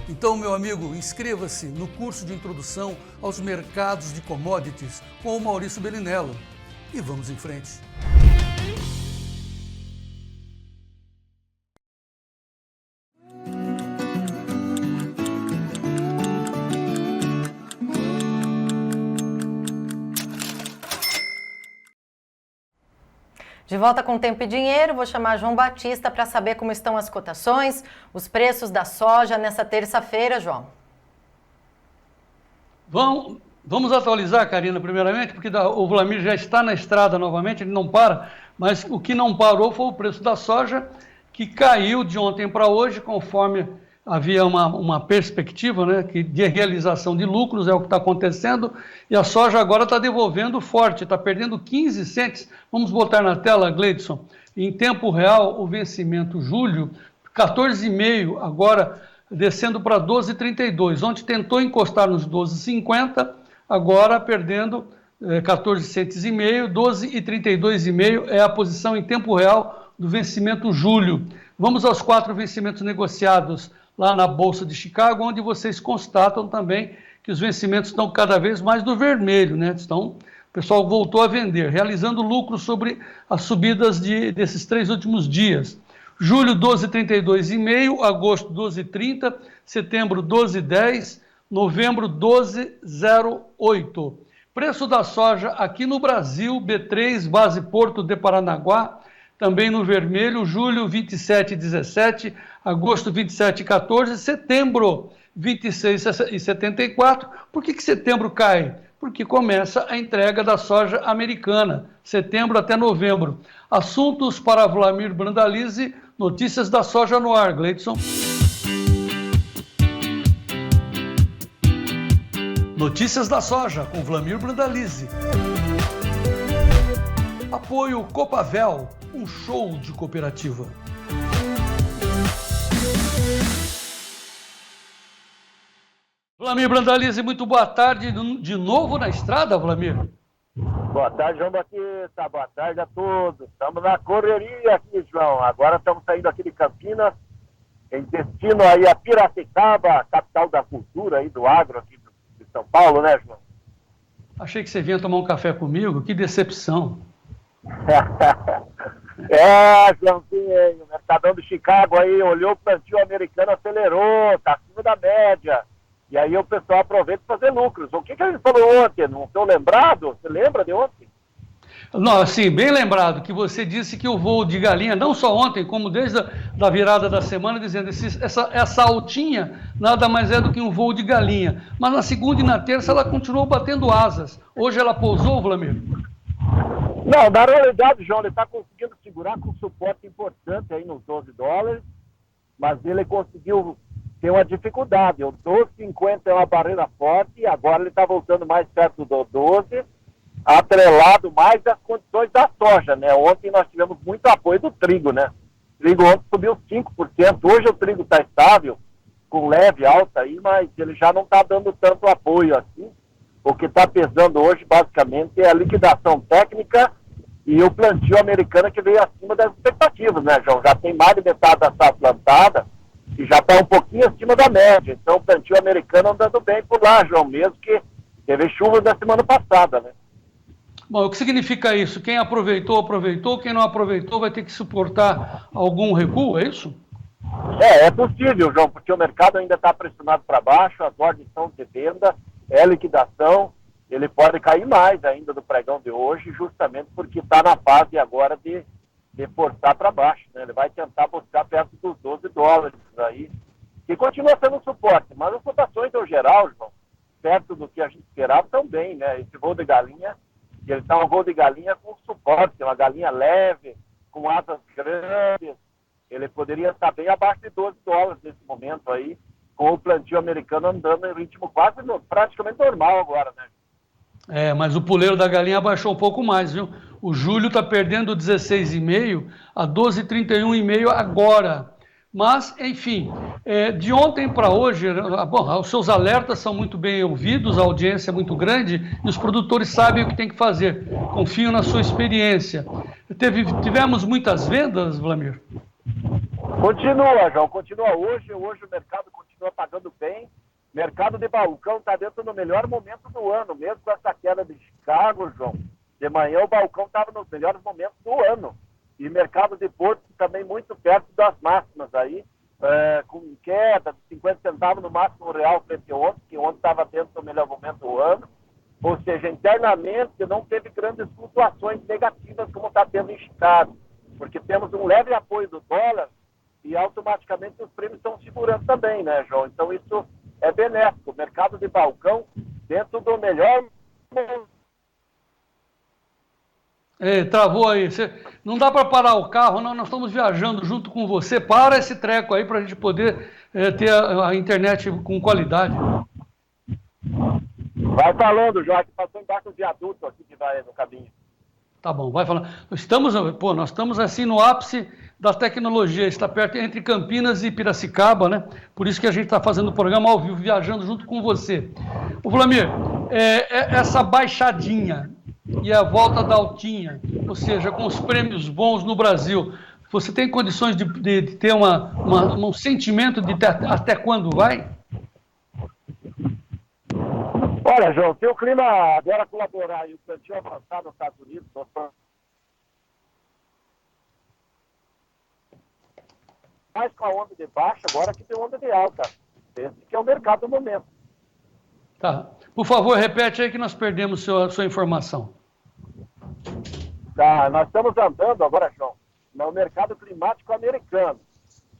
Speaker 12: Então, meu amigo, inscreva-se no curso de Introdução aos Mercados de Commodities com o Maurício Bellinello e vamos em frente.
Speaker 2: De volta com Tempo e Dinheiro, vou chamar João Batista para saber como estão as cotações, os preços da soja nessa terça-feira, João.
Speaker 3: Vamos atualizar, Karina, primeiramente, porque o Vlamir já está na estrada novamente, ele não para, mas o que não parou foi o preço da soja, que caiu de ontem para hoje, conforme havia uma perspectiva, né, de realização de lucros, é o que está acontecendo, e a soja agora está devolvendo forte, está perdendo 15 centes. Vamos botar na tela, Gleidson, em tempo real, o vencimento julho, 14,5, agora descendo para 12,32. Ontem tentou encostar nos 12,50, agora perdendo 14 centes e meio, 12,32,5 é a posição em tempo real do vencimento julho. Vamos aos 4 vencimentos negociados lá na Bolsa de Chicago, onde vocês constatam também que os vencimentos estão cada vez mais do vermelho, né? O pessoal voltou a vender, realizando lucro sobre as subidas desses 3 últimos dias. Julho, 12,32,5, agosto, 12,30, setembro, 12,10, novembro, 12,08. Preço da soja aqui no Brasil, B3, base Porto de Paranaguá, também no vermelho, julho 27,17, agosto 27,14, setembro 26,74. Por que setembro cai? Porque começa a entrega da soja americana, setembro até novembro. Assuntos para Vlamir Brandalize, notícias da soja no ar, Gleidson. Notícias da soja com Vlamir Brandalize. Apoio Copavel, um show de cooperativa. Vlamir Brandalize, muito boa tarde. De novo na estrada, Vlamir?
Speaker 13: Boa tarde, João Batista. Boa tarde a todos. Estamos na correria aqui, João. Agora estamos saindo aqui de Campinas, em destino aí a Piracicaba, capital da cultura aí do agro aqui de São Paulo, né, João?
Speaker 3: Achei que você vinha tomar um café comigo. Que decepção.
Speaker 13: Joãozinho, o Mercadão de Chicago aí olhou o plantio americano, acelerou, tá acima da média. E aí o pessoal aproveita para fazer lucros. O que a gente falou ontem? Não estou lembrado? Você lembra de ontem?
Speaker 3: Não, sim, bem lembrado que você disse que o voo de galinha, não só ontem, como desde a virada da semana, dizendo essa altinha nada mais é do que um voo de galinha. Mas na segunda e na terça ela continuou batendo asas. Hoje ela pousou, Vlamir?
Speaker 13: Não, na realidade, João, ele está conseguindo segurar com suporte importante aí nos $12, mas ele conseguiu ter uma dificuldade. O 12,50 é uma barreira forte e agora ele está voltando mais perto do 12, atrelado mais às condições da soja, né? Ontem nós tivemos muito apoio do trigo, né? O trigo ontem subiu 5%, hoje o trigo está estável, com leve alta aí, mas ele já não está dando tanto apoio assim. O que está pesando hoje, basicamente, é a liquidação técnica e o plantio americano que veio acima das expectativas, né, João? Já tem mais de metade da safra plantada e já está um pouquinho acima da média. Então, o plantio americano andando bem por lá, João, mesmo que teve chuvas da semana passada, né?
Speaker 3: Bom, o que significa isso? Quem aproveitou, aproveitou. Quem não aproveitou vai ter que suportar algum recuo, é isso?
Speaker 13: É possível, João, porque o mercado ainda está pressionado para baixo, as ordens são de venda, é liquidação, ele pode cair mais ainda do pregão de hoje, justamente porque está na fase agora de forçar para baixo, né? Ele vai tentar buscar perto dos $12 aí, que continua sendo um suporte, mas as cotações, no geral, João, perto do que a gente esperava, também, né? Esse voo de galinha, ele está um voo de galinha com suporte, uma galinha leve, com asas grandes, ele poderia estar bem abaixo de $12 nesse momento aí, com o plantio americano andando em ritmo quase praticamente normal agora, né?
Speaker 3: Mas o puleiro da galinha abaixou um pouco mais, viu? O julho está perdendo 16,5 a 12,31,5 agora. Mas, enfim, de ontem para hoje, bom, os seus alertas são muito bem ouvidos, a audiência é muito grande e os produtores sabem o que tem que fazer. Confio na sua experiência. Tivemos muitas vendas, Vlamir?
Speaker 13: Continua, João, continua hoje o mercado continua pagando bem. Mercado de balcão está dentro do melhor momento do ano, mesmo com essa queda de Chicago, João. De manhã o balcão estava nos melhores momentos do ano. E mercado de Porto também muito perto das máximas aí, com queda de 50 centavos no máximo real frente a ontem, que ontem estava dentro do melhor momento do ano. Ou seja, internamente não teve grandes flutuações negativas como está tendo em Chicago, porque temos um leve apoio do dólar e automaticamente os prêmios estão segurando também, né, João? Então isso é benéfico. O mercado de balcão dentro do melhor...
Speaker 3: Travou aí. Não dá para parar o carro, não. Nós estamos viajando junto com você. Para esse treco aí para a gente poder ter a internet com qualidade.
Speaker 13: Vai falando, Jorge. Passou embaixo do viaduto aqui que vai no caminho.
Speaker 3: Tá bom, vai falando. Nós estamos assim no ápice da tecnologia. Está perto entre Campinas e Piracicaba, né? Por isso que a gente está fazendo o programa ao vivo, viajando junto com você. Ô, Vlamir, essa baixadinha e a volta da altinha, ou seja, com os prêmios bons no Brasil, você tem condições de ter um sentimento de até quando vai?
Speaker 13: Olha, João, se o clima agora colaborar e o plantio avançar nos Estados Unidos, mais com a onda de baixa, agora que tem onda de alta. Esse que é o mercado do momento.
Speaker 3: Tá. Por favor, repete aí que nós perdemos sua informação.
Speaker 13: Tá, nós estamos andando agora, João, no mercado climático americano.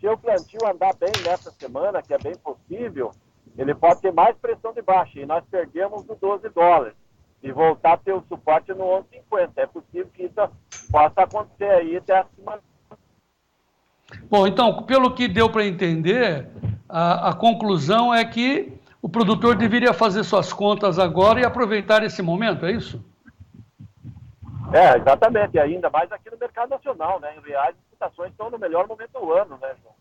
Speaker 13: Se o plantio andar bem nessa semana, que é bem possível, ele pode ter mais pressão de baixa. E nós perdemos os $12 e voltar a ter o suporte no 11,50. É possível que isso possa acontecer aí até acima.
Speaker 3: Bom, então, pelo que deu para entender, a conclusão é que o produtor deveria fazer suas contas agora e aproveitar esse momento, é isso?
Speaker 13: Exatamente. E ainda mais aqui no mercado nacional, né? Em reais, as cotações estão no melhor momento do ano, né, João?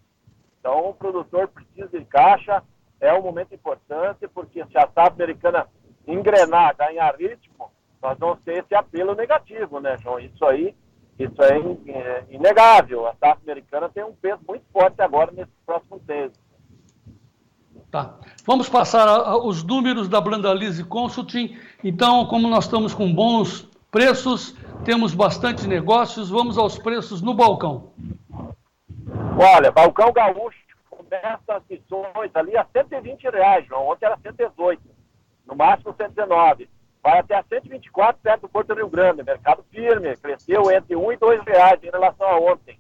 Speaker 13: Então, o produtor precisa de caixa, é um momento importante, porque se a safra americana engrenar, ganhar ritmo, nós vamos ter esse apelo negativo, né, João? Isso é inegável. A safra americana tem um peso muito forte agora nesses próximos meses.
Speaker 3: Tá. Vamos passar os números da Brandalize Consulting. Então, como nós estamos com bons preços, temos bastante negócios, vamos aos preços no balcão.
Speaker 13: Olha, balcão gaúcho começa as missões ali a R$120, João. Ontem era 118, no máximo 119. vai até a 124 perto do Porto Rio Grande. Mercado firme, cresceu entre R$ 1 e R$ 2 em relação a ontem.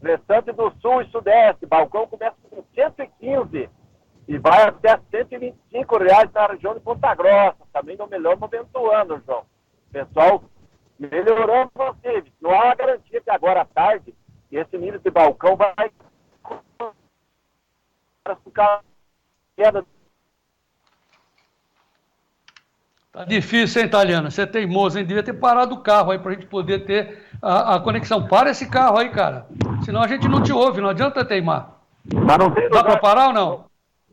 Speaker 13: Restante do Sul e Sudeste, balcão começa com 115 e vai até R$ 125 na região de Ponta Grossa, também no melhor momento do ano, João. Pessoal, melhorando você. Não há uma garantia que agora à tarde esse nível de balcão vai ficar queda.
Speaker 3: Tá difícil, hein, Italiano? Você é teimoso, hein? Devia ter parado o carro aí pra gente poder ter a conexão. Para esse carro aí, cara. Senão a gente não te ouve, não adianta teimar.
Speaker 13: Mas não tem lugar.
Speaker 3: Dá pra parar ou não?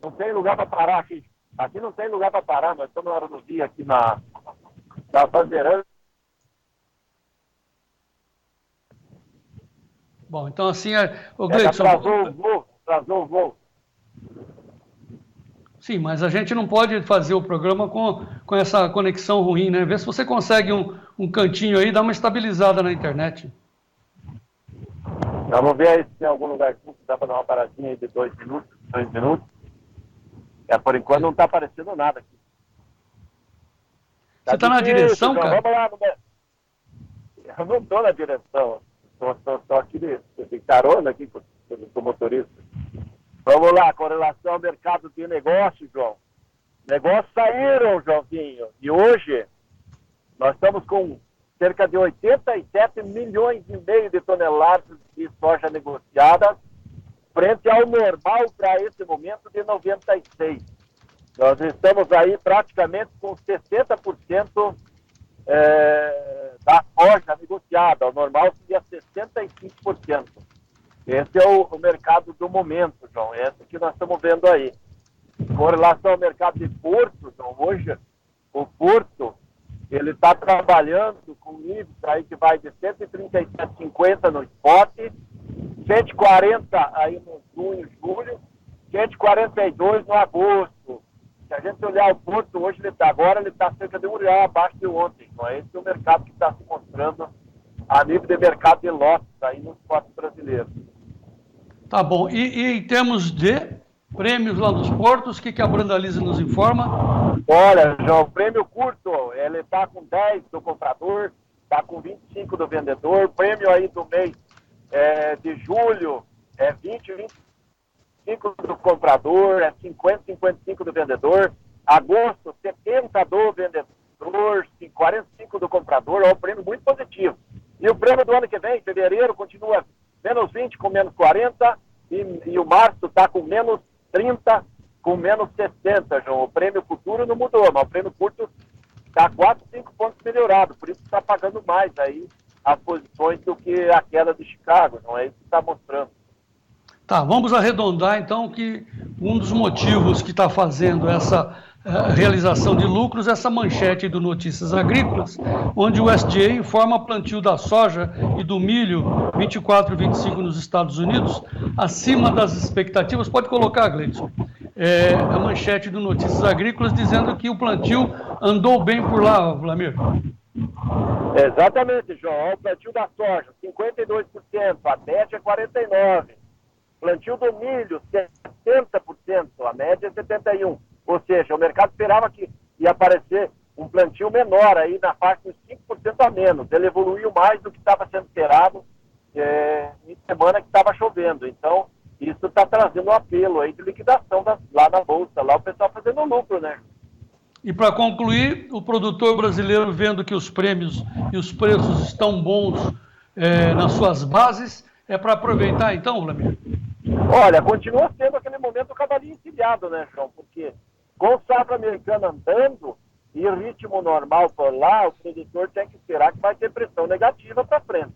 Speaker 13: Não tem lugar para parar aqui. Aqui não tem lugar para parar. Nós estamos na hora do dia aqui na Bandeirante.
Speaker 3: Bom, então assim, o Gleidson...
Speaker 13: Atrasou o voo.
Speaker 3: Sim, mas a gente não pode fazer o programa com essa conexão ruim, né? Vê se você consegue um cantinho aí, dá uma estabilizada na internet.
Speaker 13: Vamos ver aí se tem algum lugar que dá para dar uma paradinha aí de 2 minutos. Por enquanto não está aparecendo nada aqui.
Speaker 3: Você está na direção,
Speaker 13: então,
Speaker 3: cara?
Speaker 13: Vamos lá. Eu não estou na direção. Estou aqui de carona aqui com o motorista. Vamos lá, com relação ao mercado de negócios, João. Negócios saíram, Joãozinho. E hoje nós estamos com cerca de 87 milhões e meio de toneladas de soja negociadas, frente ao normal para esse momento de 96. Nós estamos aí praticamente com 60% da soja negociada. O normal seria 65%. Esse é o mercado do momento, João. Esse que nós estamos vendo aí. Com relação ao mercado de porto, João, hoje o porto ele está trabalhando com níveis aí que vai de 137,50 no spot, 140 aí no junho, julho, 142 no agosto. Se a gente olhar o porto hoje, agora ele está cerca de R$1 abaixo de ontem. Então, esse é o mercado que está se mostrando a nível de mercado de lotes aí nos portos brasileiros.
Speaker 3: Tá bom. E em termos de prêmios lá nos portos, o que a Brandalize nos informa?
Speaker 13: Olha, João, o prêmio curto, ele está com 10 do comprador, está com 25 do vendedor. O prêmio aí do mês de julho é 20, 25 do comprador, é 50, 55 do vendedor. Agosto, 70 do vendedor, 45 do comprador. É um prêmio muito positivo. E o prêmio do ano que vem, fevereiro, continua menos 20 com menos 40 e o março está com menos 30 com menos 60, João. O prêmio futuro não mudou, mas o prêmio curto está 4, 5 pontos melhorado, por isso está pagando mais aí as posições do que a queda de Chicago, não é isso que está mostrando.
Speaker 3: Tá, vamos arredondar então que um dos motivos que está fazendo essa realização de lucros, essa manchete do Notícias Agrícolas, onde o USDA informa plantio da soja e do milho 24 e 25 nos Estados Unidos, acima das expectativas. Pode colocar, Gleidson, a manchete do Notícias Agrícolas dizendo que o plantio andou bem por lá, Vlamir.
Speaker 13: Exatamente, João. O plantio da soja, 52%, a média é 49%. Plantio do milho, 70%, a média é 71%. Ou seja, o mercado esperava que ia aparecer um plantio menor aí na faixa dos 5% a menos. Ele evoluiu mais do que estava sendo esperado em semana que estava chovendo. Então, isso está trazendo um apelo aí de liquidação lá na Bolsa, lá o pessoal fazendo lucro, né?
Speaker 3: E para concluir, o produtor brasileiro vendo que os prêmios e os preços estão bons nas suas bases, é para aproveitar então, Vlamir?
Speaker 13: Olha, continua sendo aquele momento do cavalinho encilhado, né, João? Porque com o safra americano andando e ritmo normal por lá, o produtor tem que esperar que vai ter pressão negativa para frente.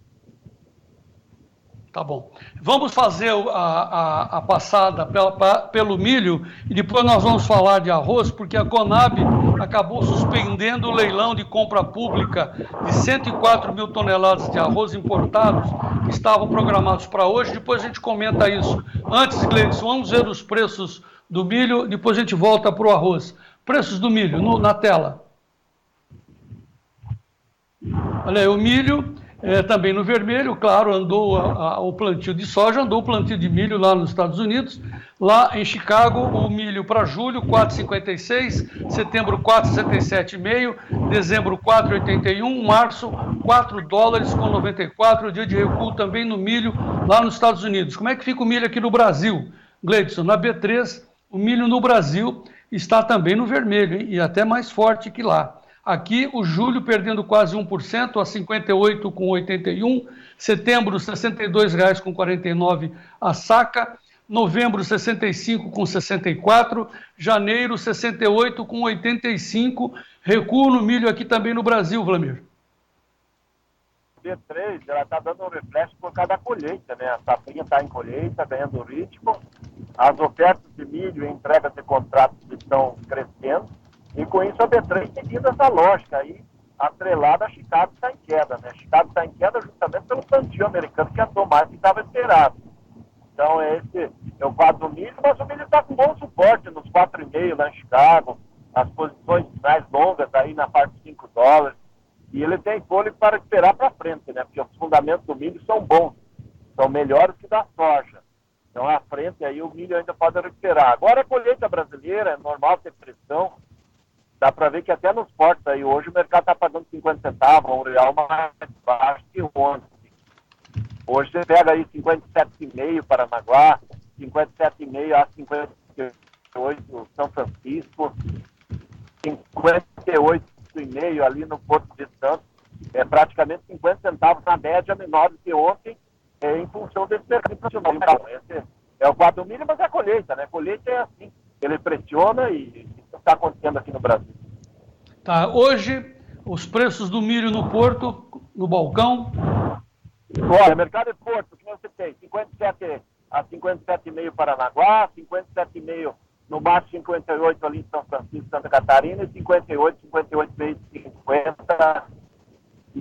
Speaker 3: Tá bom. Vamos fazer a passada pelo milho e depois nós vamos falar de arroz, porque a Conab acabou suspendendo o leilão de compra pública de 104 mil toneladas de arroz importados que estavam programados para hoje. Depois a gente comenta isso. Antes, Gleidson, vamos ver os preços do milho, depois a gente volta para o arroz. Preços do milho na tela. Olha aí, o milho... também no vermelho, claro, andou o plantio de soja, andou o plantio de milho lá nos Estados Unidos, Lá em Chicago, o milho para julho, 4,56, setembro, 4,67,5, dezembro, 4,81, março, 4 dólares com 94, o dia de recuo também no milho lá nos Estados Unidos. Como é que fica o milho aqui no Brasil? Gleidson, na B3, o milho no Brasil está também no vermelho, hein? E até mais forte que lá. Aqui, o julho perdendo quase 1% a 58,81, setembro, R$ 62,49 a saca, novembro, 65,64, janeiro, 68,85, recuo no milho aqui também no Brasil, Vlamir.
Speaker 13: B3, ela está dando um reflexo por causa da colheita, né? A safrinha está em colheita, ganhando ritmo, as ofertas de milho e entregas de contratos estão crescendo, e com isso a B3 seguindo essa lógica aí, atrelada a Chicago está em queda, né? Chicago está em queda justamente pelo plantio americano que andou mais do que estava esperado. Então esse é o quadro do milho, mas o milho está com bom suporte nos 4,5 lá em Chicago, as posições mais longas aí na parte de 5 dólares, e ele tem fôlego para esperar para frente, né? Porque os fundamentos do milho são bons, são melhores que da soja. Então à frente aí o milho ainda pode recuperar. Agora a colheita brasileira é normal ter pressão, dá para ver que até nos portos aí hoje o mercado está pagando 50 centavos, R$1 mais baixo que ontem. Hoje você pega aí 57,5 Paranaguá, 57,5 a 58 São Francisco, 58,5 ali no Porto de Santos, é praticamente 50 centavos na média menor do que ontem, em função desse mercado nacional. Então, esse é o quadro do milho, mas é a colheita, né? A colheita é assim, ele pressiona e isso está acontecendo aqui no Brasil.
Speaker 3: Tá, hoje os preços do milho no Porto, no balcão.
Speaker 13: Olha, mercado de Porto, que você tem 57 a 57,5 Paranaguá, 57,5 no máximo 58 ali em São Francisco, Santa Catarina, e 58, 58,5, 50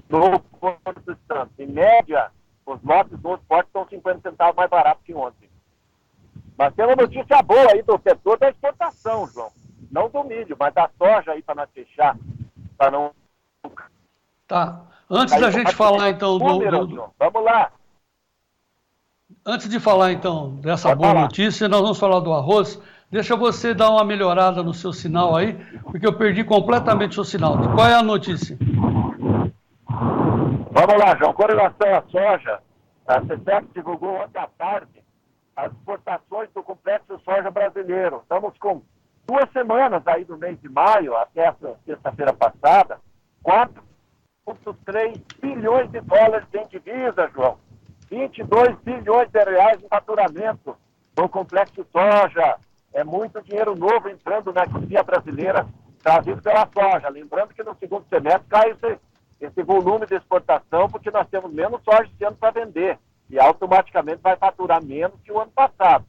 Speaker 13: no Porto de Santos. Em média, os lotes nos portos estão 50 centavos mais baratos que ontem. Mas tem uma notícia boa aí do setor da exportação, João. Não do milho, mas da soja aí para não fechar, para não...
Speaker 3: Tá. Antes da gente falar, então,
Speaker 13: Vamos lá.
Speaker 3: Antes de falar, então, dessa boa notícia, nós vamos falar do arroz. Deixa você dar uma melhorada no seu sinal aí, porque eu perdi completamente o seu sinal. Qual é a notícia?
Speaker 13: Vamos lá, João. Com relação à soja, a CEPEC divulgou ontem à tarde as exportações do complexo soja brasileiro. Estamos com 2 semanas aí do mês de maio, até essa sexta-feira passada, 4,3 bilhões de dólares em divisa, João. 22 bilhões de reais em faturamento no complexo soja. É muito dinheiro novo entrando na economia brasileira, trazido pela soja. Lembrando que no segundo semestre cai esse volume de exportação, porque nós temos menos soja esse ano para vender. E automaticamente vai faturar menos que o ano passado.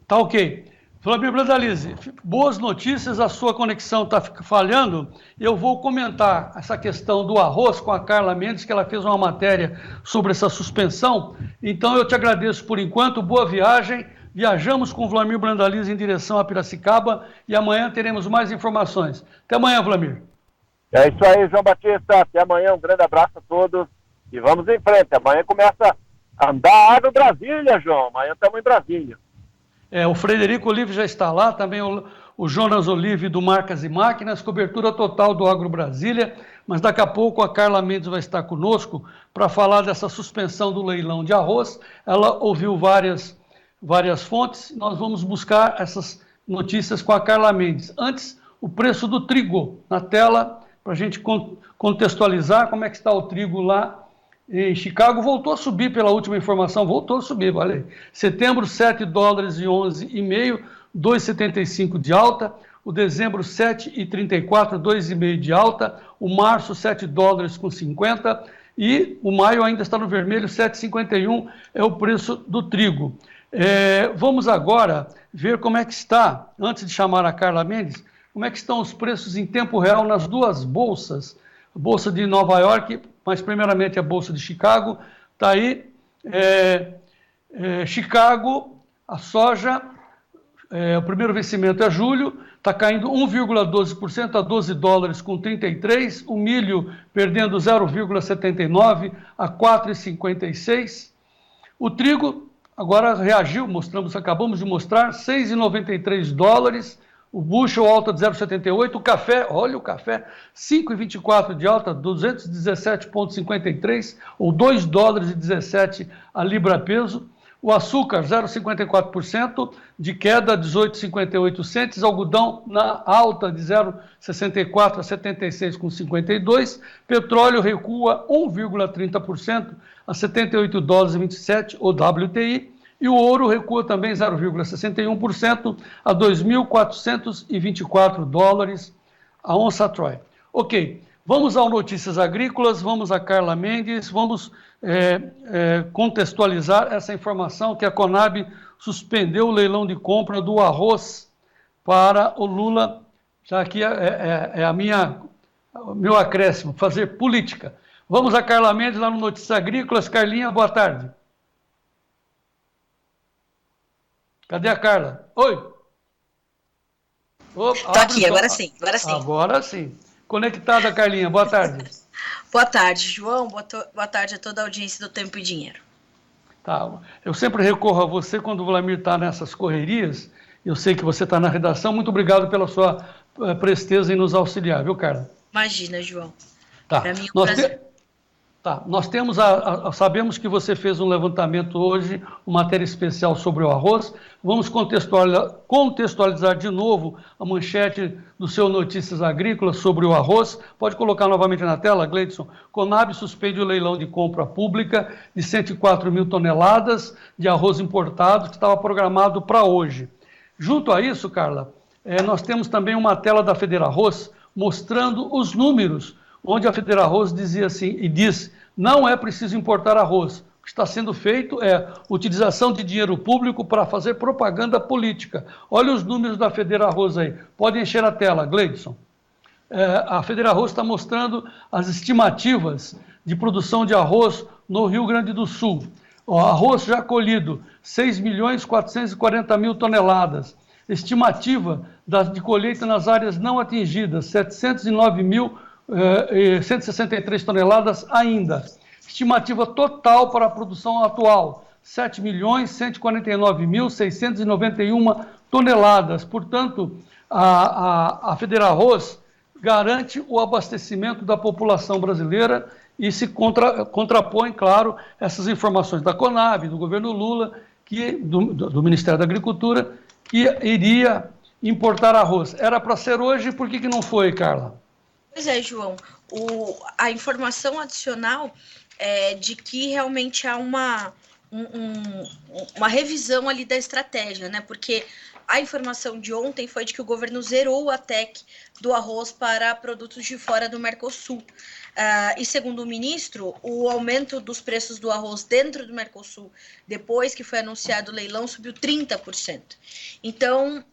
Speaker 3: Tá ok. Vlamir Brandalize, boas notícias, a sua conexão está falhando. Eu vou comentar essa questão do arroz com a Carla Mendes, que ela fez uma matéria sobre essa suspensão. Então eu te agradeço por enquanto, boa viagem. Viajamos com o Vlamir Brandalize em direção a Piracicaba e amanhã teremos mais informações. Até amanhã, Vlamir.
Speaker 13: É isso aí, João Batista. Até amanhã, um grande abraço a todos e vamos em frente. Amanhã começa a andar água Brasília, João. Amanhã estamos em Brasília.
Speaker 3: O Frederico Olive já está lá, também o Jonas Olive do Marcas e Máquinas, cobertura total do Agro Brasília, mas daqui a pouco a Carla Mendes vai estar conosco para falar dessa suspensão do leilão de arroz. Ela ouviu várias fontes, nós vamos buscar essas notícias com a Carla Mendes. Antes, o preço do trigo na tela, para a gente contextualizar como é que está o trigo lá em Chicago. Voltou a subir pela última informação, voltou a subir, valeu. Setembro, 7 dólares e 11,5, 2,75 de alta. O dezembro, 7,34, 2,5 de alta. O março, 7 dólares com 50. E o maio ainda está no vermelho, 7,51 é o preço do trigo. Vamos agora ver como é que está, antes de chamar a Carla Mendes, como é que estão os preços em tempo real nas duas bolsas. A Bolsa de Nova York, mas primeiramente a Bolsa de Chicago, está aí. Chicago, a soja, o primeiro vencimento é julho, está caindo 1,12% a 12 dólares com 33, o milho perdendo 0,79 a 4,56. O trigo, agora reagiu, acabamos de mostrar, 6,93 dólares, o bushel alta de 0,78, o café, olha o café, 5,24 de alta, 217,53, ou 2 dólares e 17 a libra peso. O açúcar, 0,54% de queda, 18,58 centes. Algodão na alta de 0,64 a 76,52. Petróleo recua 1,30% a 78 dólares e 27, o WTI. E o ouro recua também 0,61% a 2.424 dólares a onça Troy. Ok, vamos ao Notícias Agrícolas, vamos a Carla Mendes, vamos contextualizar essa informação que a Conab suspendeu o leilão de compra do arroz para o Lula, já que o meu acréscimo, fazer política. Vamos a Carla Mendes lá no Notícias Agrícolas. Carlinha, boa tarde. Cadê a Carla? Oi.
Speaker 14: Estou aqui, agora sim.
Speaker 3: Agora sim. Conectada, Carlinha, boa tarde.
Speaker 14: Boa tarde, João. Boa tarde a toda a audiência do Tempo e Dinheiro.
Speaker 3: Tá. Eu sempre recorro a você quando o Vlamir está nessas correrias. Eu sei que você está na redação. Muito obrigado pela sua presteza em nos auxiliar, viu, Carla?
Speaker 14: Imagina, João.
Speaker 3: Tá.
Speaker 14: Para mim é um prazer.
Speaker 3: Nós temos sabemos que você fez um levantamento hoje, uma matéria especial sobre o arroz. Vamos contextualizar de novo a manchete do seu Notícias Agrícolas sobre o arroz. Pode colocar novamente na tela, Gleidson. Conab suspende o leilão de compra pública de 104 mil toneladas de arroz importado que estava programado para hoje. Junto a isso, Carla, nós temos também uma tela da Federarroz mostrando os números, onde a Federarroz dizia assim, e diz, não é preciso importar arroz. O que está sendo feito é utilização de dinheiro público para fazer propaganda política. Olha os números da Federarroz aí. Pode encher a tela, Gleidson. A Federarroz está mostrando as estimativas de produção de arroz no Rio Grande do Sul. O arroz já colhido, 6.440.000 toneladas. Estimativa de colheita nas áreas não atingidas, 709.163 toneladas ainda. Estimativa total para a produção atual, 7.149.691 toneladas. Portanto, a Federarroz garante o abastecimento da população brasileira e se contrapõe, claro, essas informações da Conab, do governo Lula, do Ministério da Agricultura, que iria importar arroz. Era para ser hoje, por que não foi, Carla?
Speaker 14: Pois é, João. A informação adicional é de que realmente há uma revisão ali da estratégia, né? Porque a informação de ontem foi de que o governo zerou a TEC do arroz para produtos de fora do Mercosul. E segundo o ministro, o aumento dos preços do arroz dentro do Mercosul, depois que foi anunciado o leilão, subiu 30%. Então,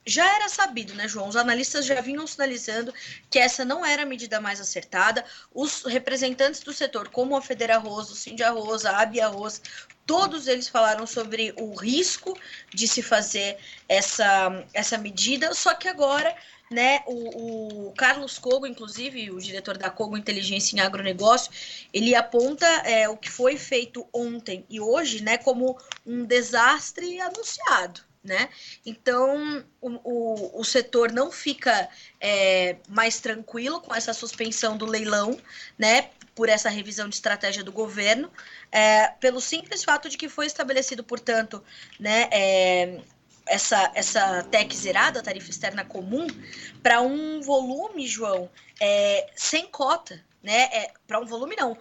Speaker 14: já era sabido, né, João? Os analistas já vinham sinalizando que essa não era a medida mais acertada. Os representantes do setor, como a Federarroz, o Sindiarroz, a Abiarroz, todos eles falaram sobre o risco de se fazer essa medida, só que agora, né, o Carlos Cogo, inclusive, o diretor da Cogo Inteligência em Agronegócio, ele aponta o que foi feito ontem e hoje, né, como um desastre anunciado, né? Então, o setor não fica mais tranquilo com essa suspensão do leilão, né, por essa revisão de estratégia do governo, pelo simples fato de que foi estabelecido, portanto, né, essa TEC zerada, a tarifa externa comum, para um volume, João, sem cota, né? Para um volume não,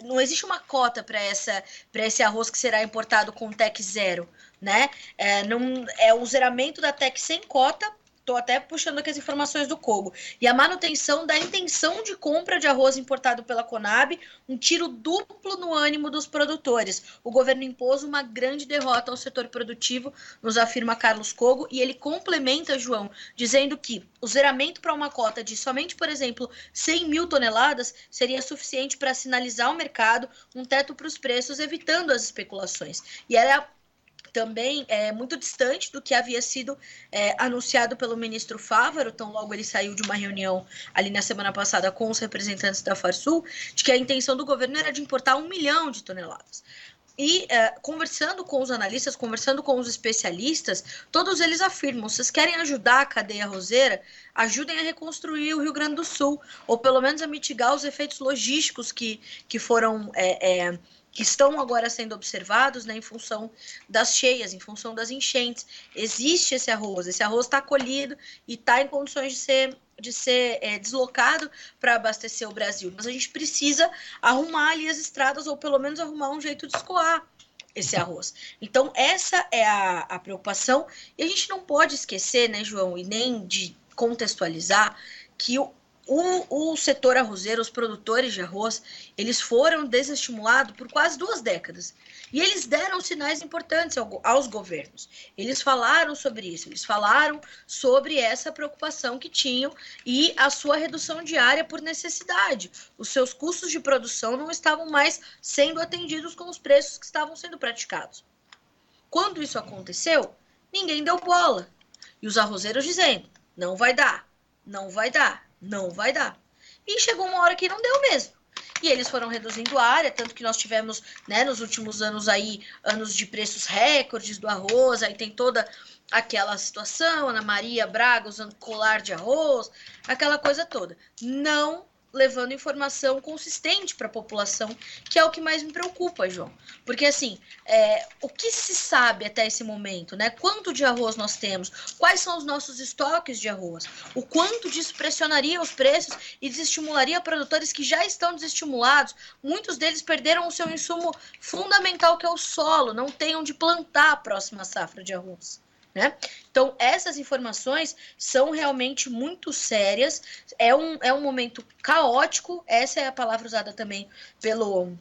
Speaker 14: não existe uma cota para esse arroz que será importado com TEC zero, né? Não, é o zeramento da TEC sem cota. Estou até puxando aqui as informações do Cogo. E a manutenção da intenção de compra de arroz importado pela Conab, um tiro duplo no ânimo dos produtores. O governo impôs uma grande derrota ao setor produtivo, nos afirma Carlos Cogo, e ele complementa, João, dizendo que o zeramento para uma cota de somente, por exemplo, 100 mil toneladas seria suficiente para sinalizar ao mercado um teto para os preços, evitando as especulações. E era também muito distante do que havia sido anunciado pelo ministro Fávaro, tão logo ele saiu de uma reunião ali na semana passada com os representantes da Farsul, de que a intenção do governo era de importar 1 milhão de toneladas. E conversando com os analistas, conversando com os especialistas, todos eles afirmam: vocês querem ajudar a cadeia arrozeira? Ajudem a reconstruir o Rio Grande do Sul, ou pelo menos a mitigar os efeitos logísticos que foram que estão agora sendo observados, né, em função das cheias, em função das enchentes. Existe esse arroz está colhido e está em condições de ser deslocado para abastecer o Brasil. Mas a gente precisa arrumar ali as estradas, ou pelo menos arrumar um jeito de escoar esse arroz. Então, essa é a preocupação. E a gente não pode esquecer, né, João, e nem de contextualizar, que o setor arrozeiro, os produtores de arroz, eles foram desestimulados por quase 2 décadas. E eles deram sinais importantes aos governos. Eles falaram sobre isso, eles falaram sobre essa preocupação que tinham e a sua redução diária por necessidade. Os seus custos de produção não estavam mais sendo atendidos com os preços que estavam sendo praticados. Quando isso aconteceu, ninguém deu bola. E os arrozeiros dizendo: não vai dar, não vai dar, não vai dar. E chegou uma hora que não deu mesmo. E eles foram reduzindo a área, tanto que nós tivemos, né, nos últimos anos aí, anos de preços recordes do arroz, aí tem toda aquela situação, Ana Maria Braga usando colar de arroz, aquela coisa toda. Não levando informação consistente para a população, que é o que mais me preocupa, João. Porque, assim, o que se sabe até esse momento, né? Quanto de arroz nós temos? Quais são os nossos estoques de arroz? O quanto disso pressionaria os preços e desestimularia produtores que já estão desestimulados? Muitos deles perderam o seu insumo fundamental, que é o solo, não têm onde plantar a próxima safra de arroz, né? Então, essas informações são realmente muito sérias, é um momento caótico, essa é a palavra usada também pelo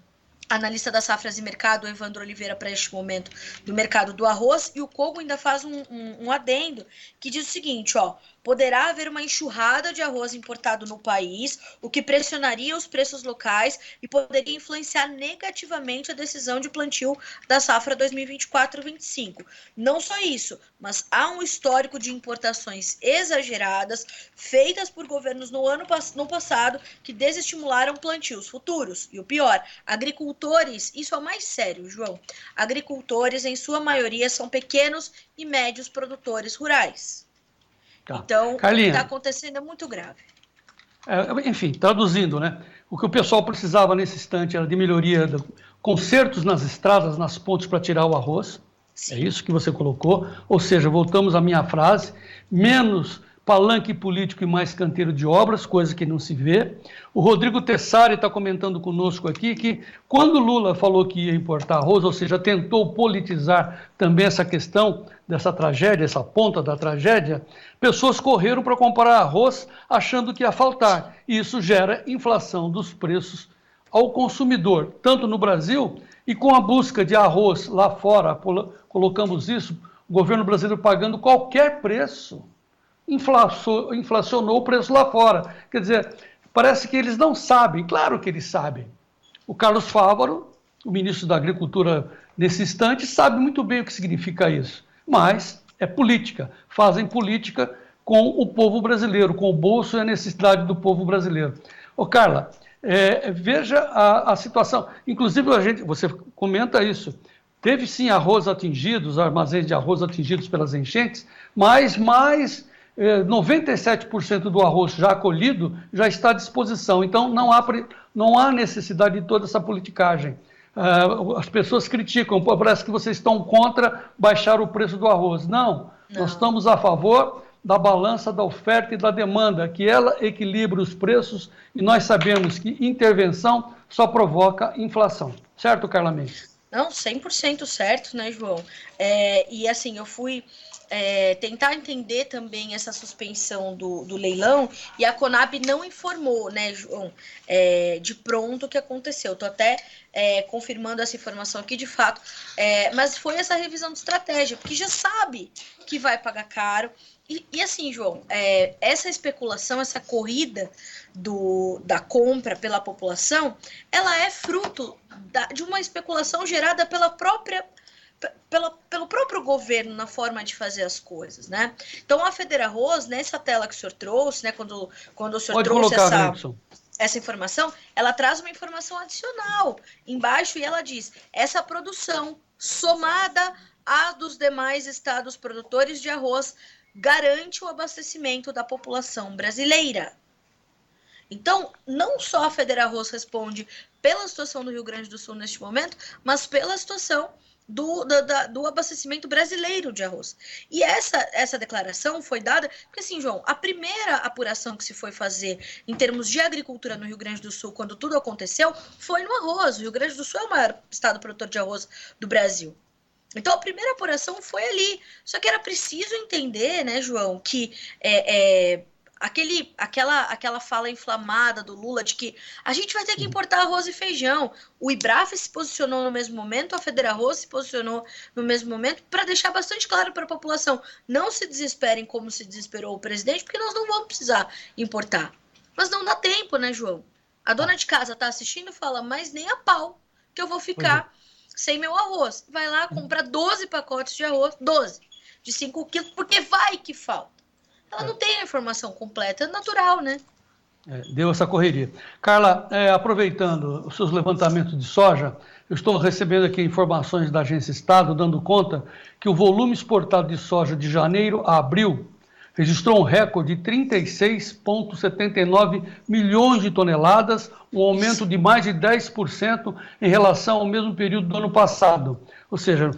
Speaker 14: analista das safras e mercado, Evandro Oliveira, para este momento do mercado do arroz, e o Cogo ainda faz um adendo que diz o seguinte, ó: poderá haver uma enxurrada de arroz importado no país, o que pressionaria os preços locais e poderia influenciar negativamente a decisão de plantio da safra 2024-25. Não só isso, mas há um histórico de importações exageradas feitas por governos no passado que desestimularam plantios futuros. E o pior, agricultores, isso é o mais sério, João, agricultores em sua maioria são pequenos e médios produtores rurais.
Speaker 3: Tá.
Speaker 14: Então,
Speaker 3: Carlinha,
Speaker 14: o que está acontecendo é muito grave.
Speaker 3: Enfim, traduzindo, né? O que o pessoal precisava nesse instante era de melhoria, consertos nas estradas, nas pontes para tirar o arroz. Sim. É isso que você colocou. Ou seja, voltamos à minha frase: menos palanque político e mais canteiro de obras, coisa que não se vê. O Rodrigo Tessari está comentando conosco aqui que quando Lula falou que ia importar arroz, ou seja, tentou politizar também essa questão dessa tragédia, essa ponta da tragédia, pessoas correram para comprar arroz achando que ia faltar. E isso gera inflação dos preços ao consumidor, tanto no Brasil, e com a busca de arroz lá fora, colocamos isso, o governo brasileiro pagando qualquer preço, inflacionou o preço lá fora. Quer dizer, parece que eles não sabem, claro que eles sabem. O Carlos Fávaro, o ministro da Agricultura nesse instante, sabe muito bem o que significa isso, mas é política, fazem política com o povo brasileiro, com o bolso e a necessidade do povo brasileiro. Ô Carla, veja a situação, inclusive você comenta isso, teve sim arroz atingidos, armazéns de arroz atingidos pelas enchentes, mas 97% do arroz já colhido já está à disposição, então não há necessidade de toda essa politicagem. As pessoas criticam, parece que vocês estão contra baixar o preço do arroz. Não, nós estamos a favor da balança da oferta e da demanda, que ela equilibra os preços, e nós sabemos que intervenção só provoca inflação. Certo, Carla Mendes?
Speaker 14: Não, 100% certo, né, João? E assim, eu fui tentar entender também essa suspensão do leilão, e a Conab não informou, né, João, de pronto o que aconteceu. Estou até confirmando essa informação aqui de fato, mas foi essa revisão de estratégia, porque já sabe que vai pagar caro. E assim, João, essa especulação, essa corrida da compra pela população, ela é fruto de uma especulação gerada pelo próprio governo na forma de fazer as coisas, né? Então, a FederArroz, nessa tela que o senhor trouxe, né, quando o senhor
Speaker 3: Pode
Speaker 14: trouxe
Speaker 3: colocar,
Speaker 14: essa informação, ela traz uma informação adicional embaixo e ela diz: essa produção somada à dos demais estados produtores de arroz garante o abastecimento da população brasileira. Então, não só a Federarroz responde pela situação do Rio Grande do Sul neste momento, mas pela situação do abastecimento brasileiro de arroz. E essa declaração foi dada, porque assim, João, a primeira apuração que se foi fazer em termos de agricultura no Rio Grande do Sul, quando tudo aconteceu, foi no arroz. O Rio Grande do Sul é o maior estado produtor de arroz do Brasil. Então, a primeira apuração foi ali. Só que era preciso entender, né, João, que aquela fala inflamada do Lula de que a gente vai ter que importar arroz e feijão. O IBRAF se posicionou no mesmo momento, a Federarroz se posicionou no mesmo momento, para deixar bastante claro para a população: não se desesperem como se desesperou o presidente, porque nós não vamos precisar importar. Mas não dá tempo, né, João? A dona de casa está assistindo e fala: mas nem a pau que eu vou ficar sem meu arroz. Vai lá, compra 12 pacotes de arroz, 12, de 5 quilos, porque vai que falta. Ela não tem a informação completa, é natural, né?
Speaker 3: Deu essa correria. Carla, aproveitando os seus levantamentos de soja, eu estou recebendo aqui informações da Agência Estado, dando conta que o volume exportado de soja de janeiro a abril registrou um recorde de 36,79 milhões de toneladas, um aumento de mais de 10% em relação ao mesmo período do ano passado. Ou seja,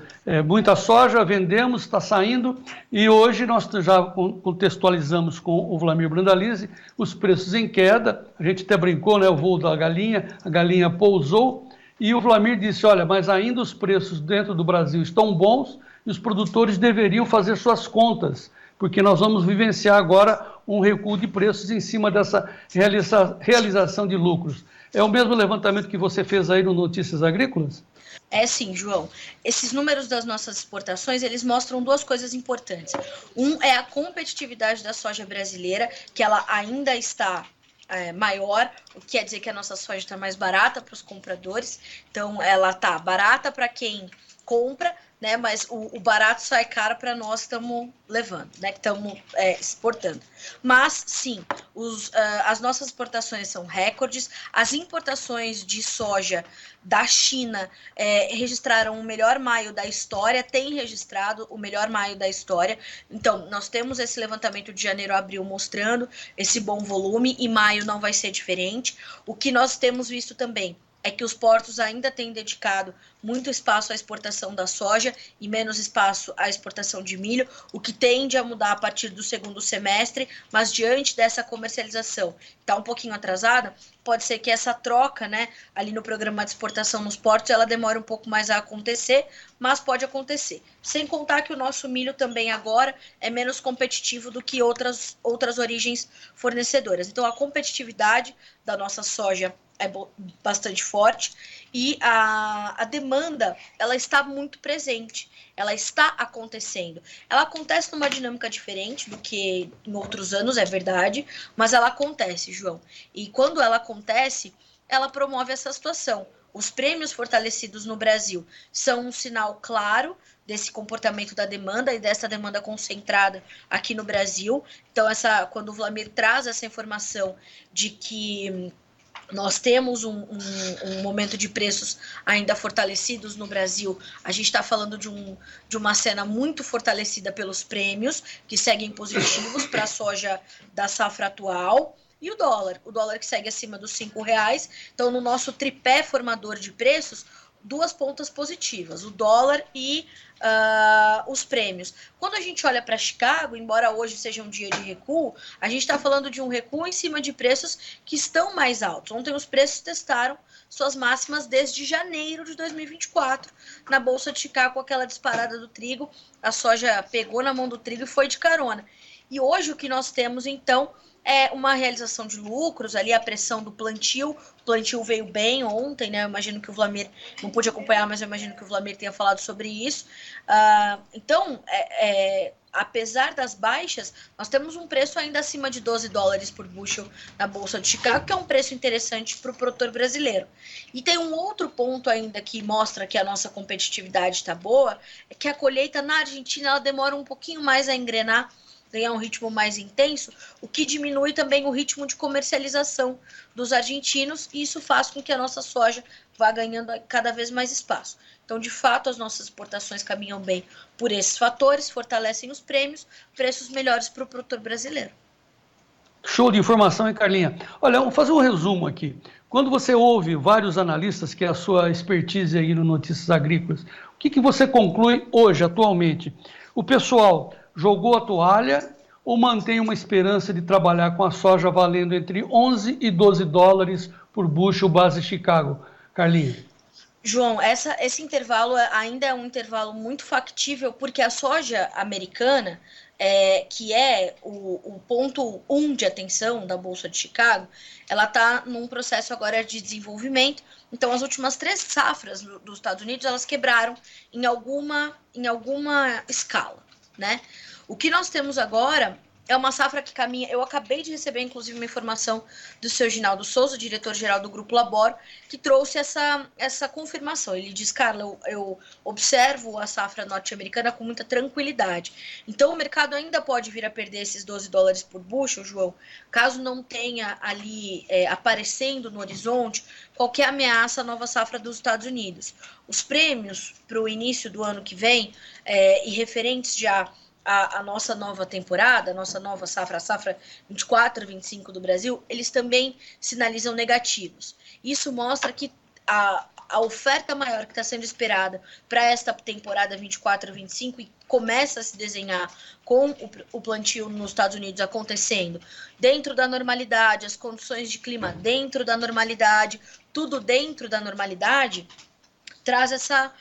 Speaker 3: muita soja, vendemos, está saindo, e hoje nós já contextualizamos com o Vlamir Brandalize os preços em queda. A gente até brincou, né, o voo da galinha, a galinha pousou, e o Vlamir disse: olha, mas ainda os preços dentro do Brasil estão bons e os produtores deveriam fazer suas contas, porque nós vamos vivenciar agora um recuo de preços em cima dessa realização de lucros. É o mesmo levantamento que você fez aí no Notícias Agrícolas?
Speaker 14: É sim, João. Esses números das nossas exportações, eles mostram duas coisas importantes. Um é a competitividade da soja brasileira, que ela ainda está maior, o que quer dizer que a nossa soja está mais barata para os compradores. Então, ela está barata para quem compra, né? Mas o barato sai caro para nós que estamos levando, né? Que estamos exportando. Mas, sim, as nossas exportações são recordes. As importações de soja da China registraram o melhor maio da história, tem registrado o melhor maio da história. Então, nós temos esse levantamento de janeiro a abril mostrando esse bom volume, e maio não vai ser diferente. O que nós temos visto também é que os portos ainda têm dedicado muito espaço à exportação da soja e menos espaço à exportação de milho, o que tende a mudar a partir do segundo semestre, mas diante dessa comercialização está um pouquinho atrasada, pode ser que essa troca, né, ali no programa de exportação nos portos, ela demore um pouco mais a acontecer, mas pode acontecer. Sem contar que o nosso milho também agora é menos competitivo do que outras origens fornecedoras. Então, a competitividade da nossa soja é bastante forte, e a demanda, ela está muito presente, ela está acontecendo. Ela acontece numa dinâmica diferente do que em outros anos, é verdade, mas ela acontece, João. E quando ela acontece, ela promove essa situação. Os prêmios fortalecidos no Brasil são um sinal claro desse comportamento da demanda e dessa demanda concentrada aqui no Brasil. Então, quando o Vlamir traz essa informação de que nós temos um momento de preços ainda fortalecidos no Brasil, a gente está falando de uma cena muito fortalecida pelos prêmios, que seguem positivos para a soja da safra atual, e o dólar que segue acima dos R$5. Então, no nosso tripé formador de preços, duas pontas positivas, o dólar e os prêmios. Quando a gente olha para Chicago, embora hoje seja um dia de recuo, a gente está falando de um recuo em cima de preços que estão mais altos. Ontem os preços testaram suas máximas desde janeiro de 2024 na Bolsa de Chicago, com aquela disparada do trigo. A soja pegou na mão do trigo e foi de carona. E hoje o que nós temos, então, é uma realização de lucros, ali a pressão do plantio. O plantio veio bem ontem, né? Eu imagino que o Vlamir, não pude acompanhar, mas eu imagino que o Vlamir tenha falado sobre isso. Então, apesar das baixas, nós temos um preço ainda acima de $12 por bushel na Bolsa de Chicago, que é um preço interessante para o produtor brasileiro. E tem um outro ponto ainda que mostra que a nossa competitividade está boa, é que a colheita na Argentina ela demora um pouquinho mais a engrenar ganhar um ritmo mais intenso, o que diminui também o ritmo de comercialização dos argentinos, e isso faz com que a nossa soja vá ganhando cada vez mais espaço. Então, de fato, as nossas exportações caminham bem por esses fatores, fortalecem os prêmios, preços melhores para o produtor brasileiro.
Speaker 3: Show de informação, hein, Carlinha? Olha, vamos fazer um resumo aqui. Quando você ouve vários analistas, que é a sua expertise aí no Notícias Agrícolas, o que você conclui hoje, atualmente? O pessoal jogou a toalha ou mantém uma esperança de trabalhar com a soja valendo entre 11 e 12 dólares por bushel base Chicago? Carlinha.
Speaker 14: João, esse intervalo ainda é um intervalo muito factível, porque a soja americana, que é o ponto 1 de atenção da Bolsa de Chicago, ela está num processo agora de desenvolvimento. Então, as últimas 3 safras dos Estados Unidos, elas quebraram em alguma escala, né? O que nós temos agora é uma safra que caminha. Eu acabei de receber, inclusive, uma informação do seu Ginaldo Souza, diretor-geral do Grupo Labor, que trouxe essa confirmação. Ele diz: Carla, eu observo a safra norte-americana com muita tranquilidade. Então, o mercado ainda pode vir a perder esses 12 dólares por bushel, João, caso não tenha ali aparecendo no horizonte qualquer ameaça à nova safra dos Estados Unidos. Os prêmios para o início do ano que vem, e referentes já a nossa nova temporada, a nossa nova safra, a safra 24-25 do Brasil, eles também sinalizam negativos. Isso mostra que a oferta maior que está sendo esperada para esta temporada 24-25 e começa a se desenhar com o plantio nos Estados Unidos acontecendo dentro da normalidade, as condições de clima dentro da normalidade, tudo dentro da normalidade, traz essa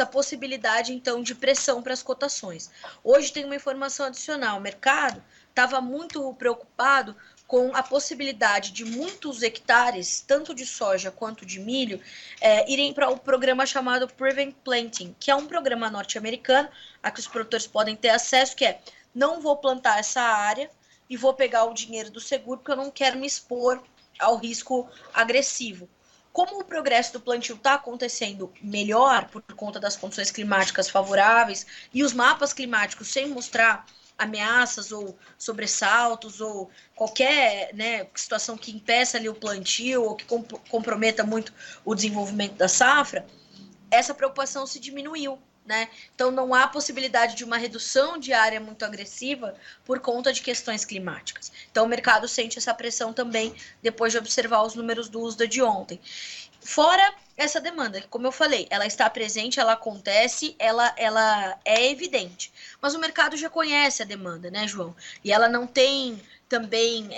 Speaker 14: possibilidade, então, de pressão para as cotações. Hoje tem uma informação adicional. O mercado estava muito preocupado com a possibilidade de muitos hectares, tanto de soja quanto de milho, irem para o programa chamado Prevent Planting, que é um programa norte-americano, a que os produtores podem ter acesso, que é: não vou plantar essa área e vou pegar o dinheiro do seguro, porque eu não quero me expor ao risco agressivo. Como o progresso do plantio está acontecendo melhor por conta das condições climáticas favoráveis e os mapas climáticos sem mostrar ameaças ou sobressaltos ou qualquer situação que impeça ali o plantio ou que comprometa muito o desenvolvimento da safra, essa preocupação se diminuiu, né? Então não há possibilidade de uma redução de área muito agressiva por conta de questões climáticas. Então o mercado sente essa pressão também depois de observar os números do USDA de ontem. Fora essa demanda, que, como eu falei, ela está presente, ela acontece, ela é evidente. Mas o mercado já conhece a demanda, né, João? E ela não tem também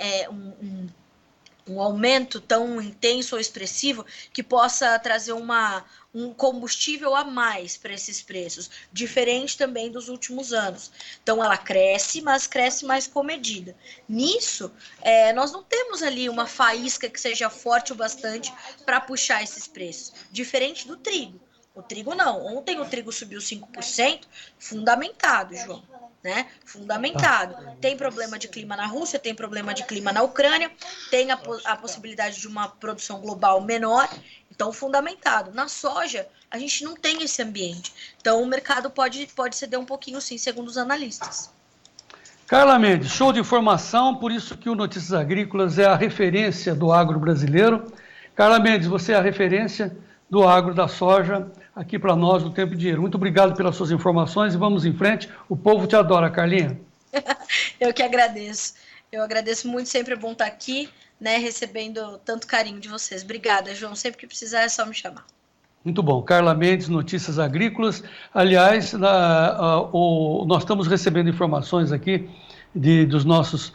Speaker 14: um aumento tão intenso ou expressivo que possa trazer um combustível a mais para esses preços, diferente também dos últimos anos. Então ela cresce, mas cresce mais comedida. Nisso, nós não temos ali uma faísca que seja forte o bastante para puxar esses preços, diferente do trigo. O trigo não. Ontem o trigo subiu 5%, fundamentado, João. Né? Fundamentado. Tem problema de clima na Rússia, tem problema de clima na Ucrânia, tem a possibilidade de uma produção global menor, então fundamentado. Na soja, a gente não tem esse ambiente. Então o mercado pode ceder um pouquinho sim, segundo os analistas.
Speaker 3: Carla Mendes, show de informação, por isso que o Notícias Agrícolas é a referência do agro brasileiro. Carla Mendes, você é a referência do agro da soja aqui para nós no Tempo e Dinheiro. Muito obrigado pelas suas informações e vamos em frente. O povo te adora, Carlinha.
Speaker 14: Eu que agradeço. Eu agradeço muito, sempre é bom estar aqui, né, recebendo tanto carinho de vocês. Obrigada, João. Sempre que precisar é só me chamar.
Speaker 3: Muito bom. Carla Mendes, Notícias Agrícolas. Aliás, nós estamos recebendo informações aqui dos nossos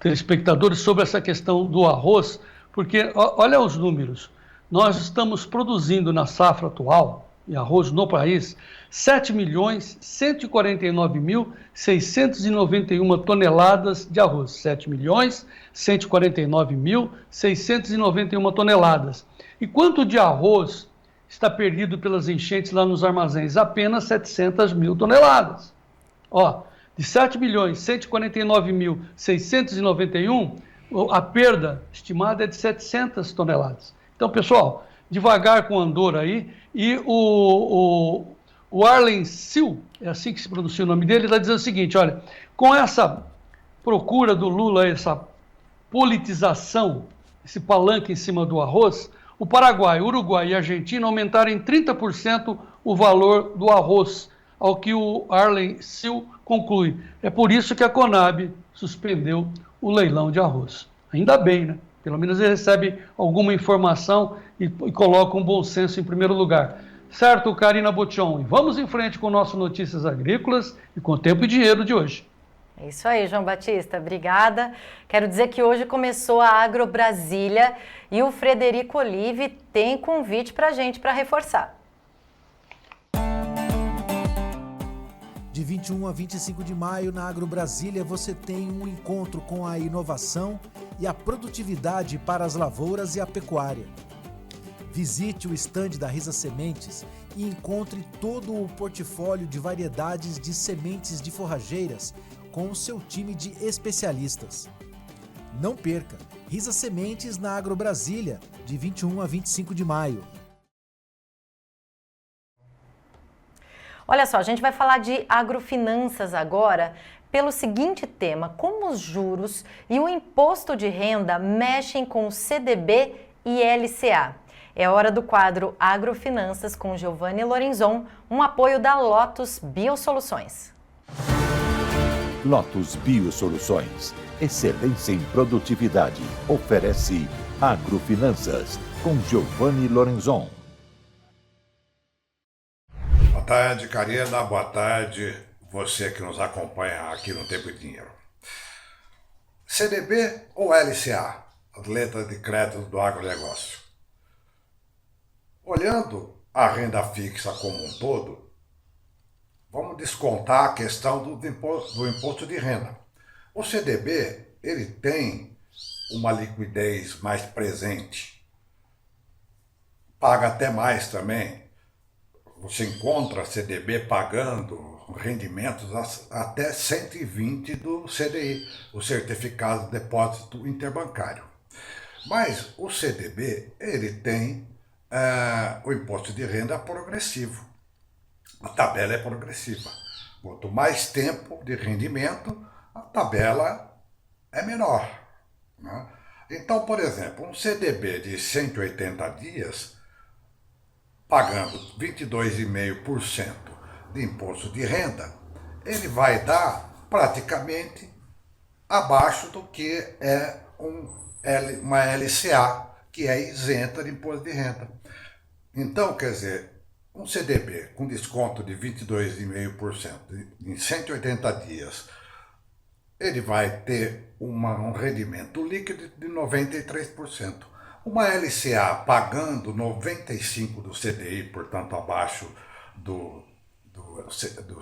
Speaker 3: telespectadores sobre essa questão do arroz, porque olha os números. Nós estamos produzindo na safra atual, em arroz no país, 7.149.691 toneladas de arroz. 7.149.691 toneladas. E quanto de arroz está perdido pelas enchentes lá nos armazéns? Apenas 700 mil toneladas. De 7.149.691, a perda estimada é de 700 toneladas. Então, pessoal, devagar com o andor aí, e o O Arlen Sil, é assim que se pronuncia o nome dele, está dizendo o seguinte, olha, com essa procura do Lula, essa politização, esse palanque em cima do arroz, o Paraguai, Uruguai e a Argentina aumentaram em 30% o valor do arroz, ao que o Arlen Sil conclui. É por isso que a Conab suspendeu o leilão de arroz. Ainda bem, né? Pelo menos ele recebe alguma informação e coloca um bom senso em primeiro lugar. Certo, Karina Botion? E vamos em frente com o nosso Notícias Agrícolas e com o Tempo e Dinheiro de hoje.
Speaker 2: É isso aí, João Batista. Obrigada. Quero dizer que hoje começou a Agro Brasília e o Frederico Olive tem convite para a gente para reforçar.
Speaker 15: De 21 a 25 de maio, na Agro Brasília, você tem um encontro com a inovação e a produtividade para as lavouras e a pecuária. Visite o estande da Risa Sementes e encontre todo o portfólio de variedades de sementes de forrageiras com o seu time de especialistas. Não perca! Risa Sementes na Agro Brasília, de 21 a 25 de maio.
Speaker 2: Olha só, a gente vai falar de agrofinanças agora pelo seguinte tema: como os juros e o imposto de renda mexem com o CDB e LCA. É hora do quadro Agrofinanças com Giovanni Lorenzon, um apoio da Lotus Biosoluções.
Speaker 1: Lotus Biosoluções, excelência em produtividade, oferece Agrofinanças com Giovanni Lorenzon.
Speaker 16: Boa tarde, Karina. Boa tarde, você que nos acompanha aqui no Tempo e Dinheiro. CDB ou LCA, as letras de crédito do agronegócio? Olhando a renda fixa como um todo, vamos descontar a questão do imposto de renda. O CDB, ele tem uma liquidez mais presente, paga até mais também. Você encontra CDB pagando rendimentos até 120 do CDI, o Certificado de Depósito Interbancário. Mas o CDB, ele tem o imposto de renda progressivo. A tabela é progressiva. Quanto mais tempo de rendimento, a tabela é menor, né? Então, por exemplo, um CDB de 180 dias, pagando 22,5% de imposto de renda, ele vai dar praticamente abaixo do que é uma LCA, que é isenta de imposto de renda. Então, quer dizer, um CDB com desconto de 22,5% em 180 dias, ele vai ter um rendimento líquido de 93%. Uma LCA pagando 95% do CDI, portanto abaixo do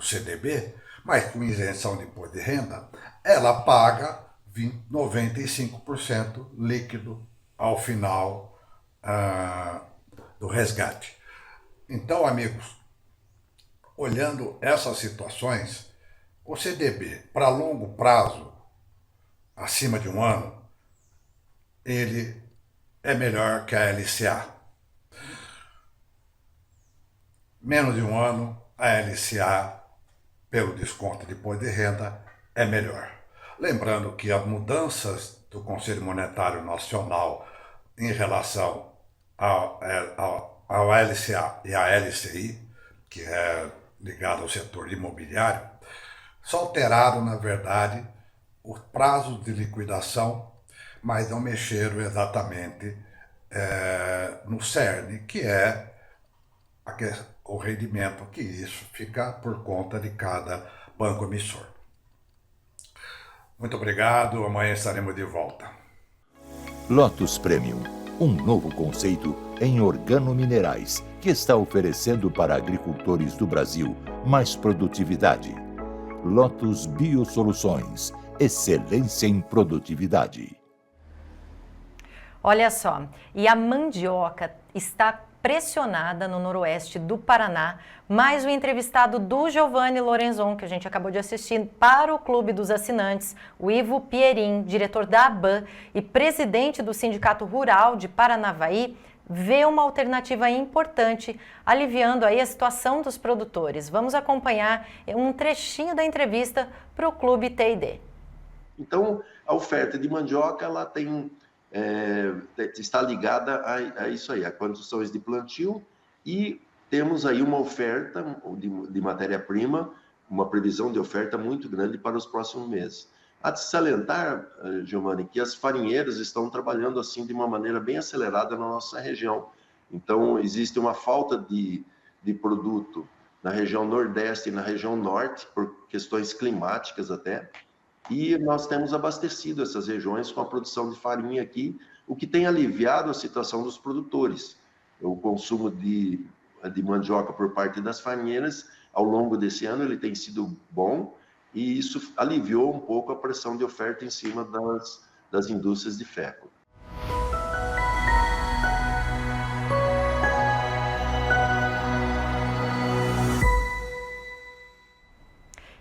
Speaker 16: CDB, mas com isenção de imposto de renda, ela paga 95% líquido ao final do resgate. Então, amigos, olhando essas situações, o CDB para longo prazo, acima de um ano, ele é melhor que a LCA. Menos de um ano, a LCA, pelo desconto de imposto de renda, é melhor. Lembrando que as mudanças do Conselho Monetário Nacional em relação ao LCA e à LCI, que é ligado ao setor imobiliário, só alteraram, na verdade, os prazos de liquidação, mas não mexeram exatamente no cerne, que é o rendimento, que isso fica por conta de cada banco emissor. Muito obrigado, amanhã estaremos de volta.
Speaker 1: Lotus Premium, um novo conceito em organominerais que está oferecendo para agricultores do Brasil mais produtividade. Lotus Biosoluções, excelência em produtividade.
Speaker 2: Olha só, e a mandioca está pressionada no noroeste do Paraná, mais um entrevistado do Giovanni Lorenzon, que a gente acabou de assistir, para o Clube dos Assinantes, o Ivo Pierin, diretor da ABAN e presidente do Sindicato Rural de Paranavaí, vê uma alternativa importante, aliviando aí a situação dos produtores. Vamos acompanhar um trechinho da entrevista para o Clube TID.
Speaker 17: Então, a oferta de mandioca ela está ligada a isso aí, a condições de plantio, e temos aí uma oferta de matéria-prima, uma previsão de oferta muito grande para os próximos meses. Há de salientar, Giovanni, que as farinheiras estão trabalhando assim de uma maneira bem acelerada na nossa região. Então, existe uma falta de produto na região Nordeste e na região Norte, por questões climáticas até, e nós temos abastecido essas regiões com a produção de farinha aqui, o que tem aliviado a situação dos produtores. O consumo de mandioca por parte das farinheiras, ao longo desse ano, ele tem sido bom, e isso aliviou um pouco a pressão de oferta em cima das indústrias de ferro.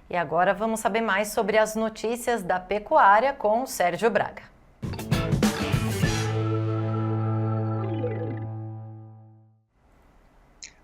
Speaker 2: E agora vamos saber mais sobre as notícias da pecuária com o Sérgio Braga.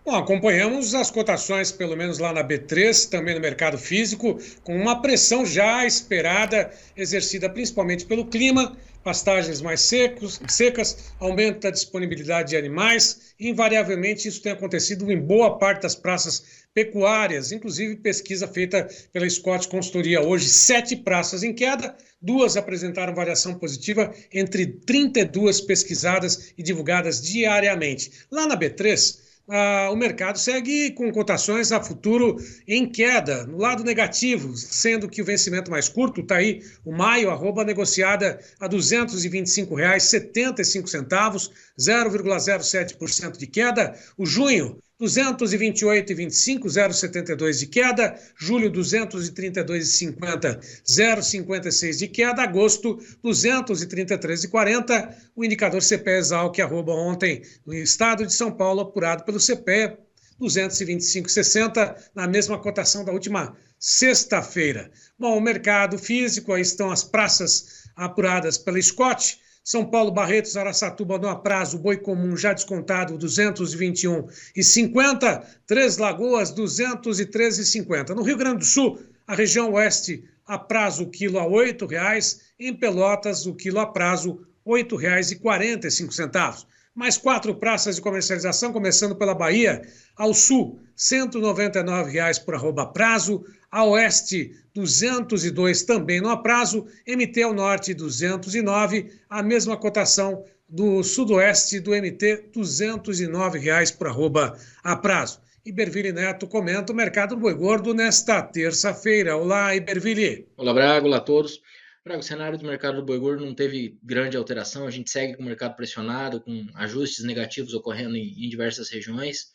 Speaker 6: Bom, acompanhamos as cotações, pelo menos lá na B3, também no mercado físico, com uma pressão já esperada, exercida principalmente pelo clima, pastagens mais secas, aumento da disponibilidade de animais. Invariavelmente, isso tem acontecido em boa parte das praças pecuárias, inclusive pesquisa feita pela Scott Consultoria hoje, 7 praças em queda, 2 apresentaram variação positiva entre 32 pesquisadas e divulgadas diariamente. Lá na B3, o mercado segue com cotações a futuro em queda, no lado negativo, sendo que o vencimento mais curto está aí, o maio, arroba negociada a R$ 225,75, 0,07% de queda. O junho, R$ 228,25, 0,72 de queda. Julho, R$ 232,50, 0,56 de queda. Agosto, R$ 233,40. O indicador CPE-Exalc, arroba ontem, no estado de São Paulo, apurado pelo CPE, 225,60, na mesma cotação da última sexta-feira. Bom, o mercado físico, aí estão as praças apuradas pela Scott. São Paulo, Barretos, Araçatuba, no aprazo, boi comum já descontado, 221,50. Três Lagoas, 213,50. No Rio Grande do Sul, a região oeste, a prazo, o quilo a R$ 8,00. Em Pelotas, o quilo a prazo, R$ 8,45. Mais 4 praças de comercialização, começando pela Bahia. Ao sul, R$ 199,00 por arroba prazo. A oeste, 202 também no aprazo. MT ao norte, 209. A mesma cotação do sudoeste do MT, R$ 209,00 por arroba a prazo. Iberville Neto comenta o mercado do boi gordo nesta terça-feira. Olá, Iberville.
Speaker 18: Olá, Braga. Olá a todos. Braga, o cenário do mercado do boi gordo não teve grande alteração. A gente segue com o mercado pressionado, com ajustes negativos ocorrendo em diversas regiões.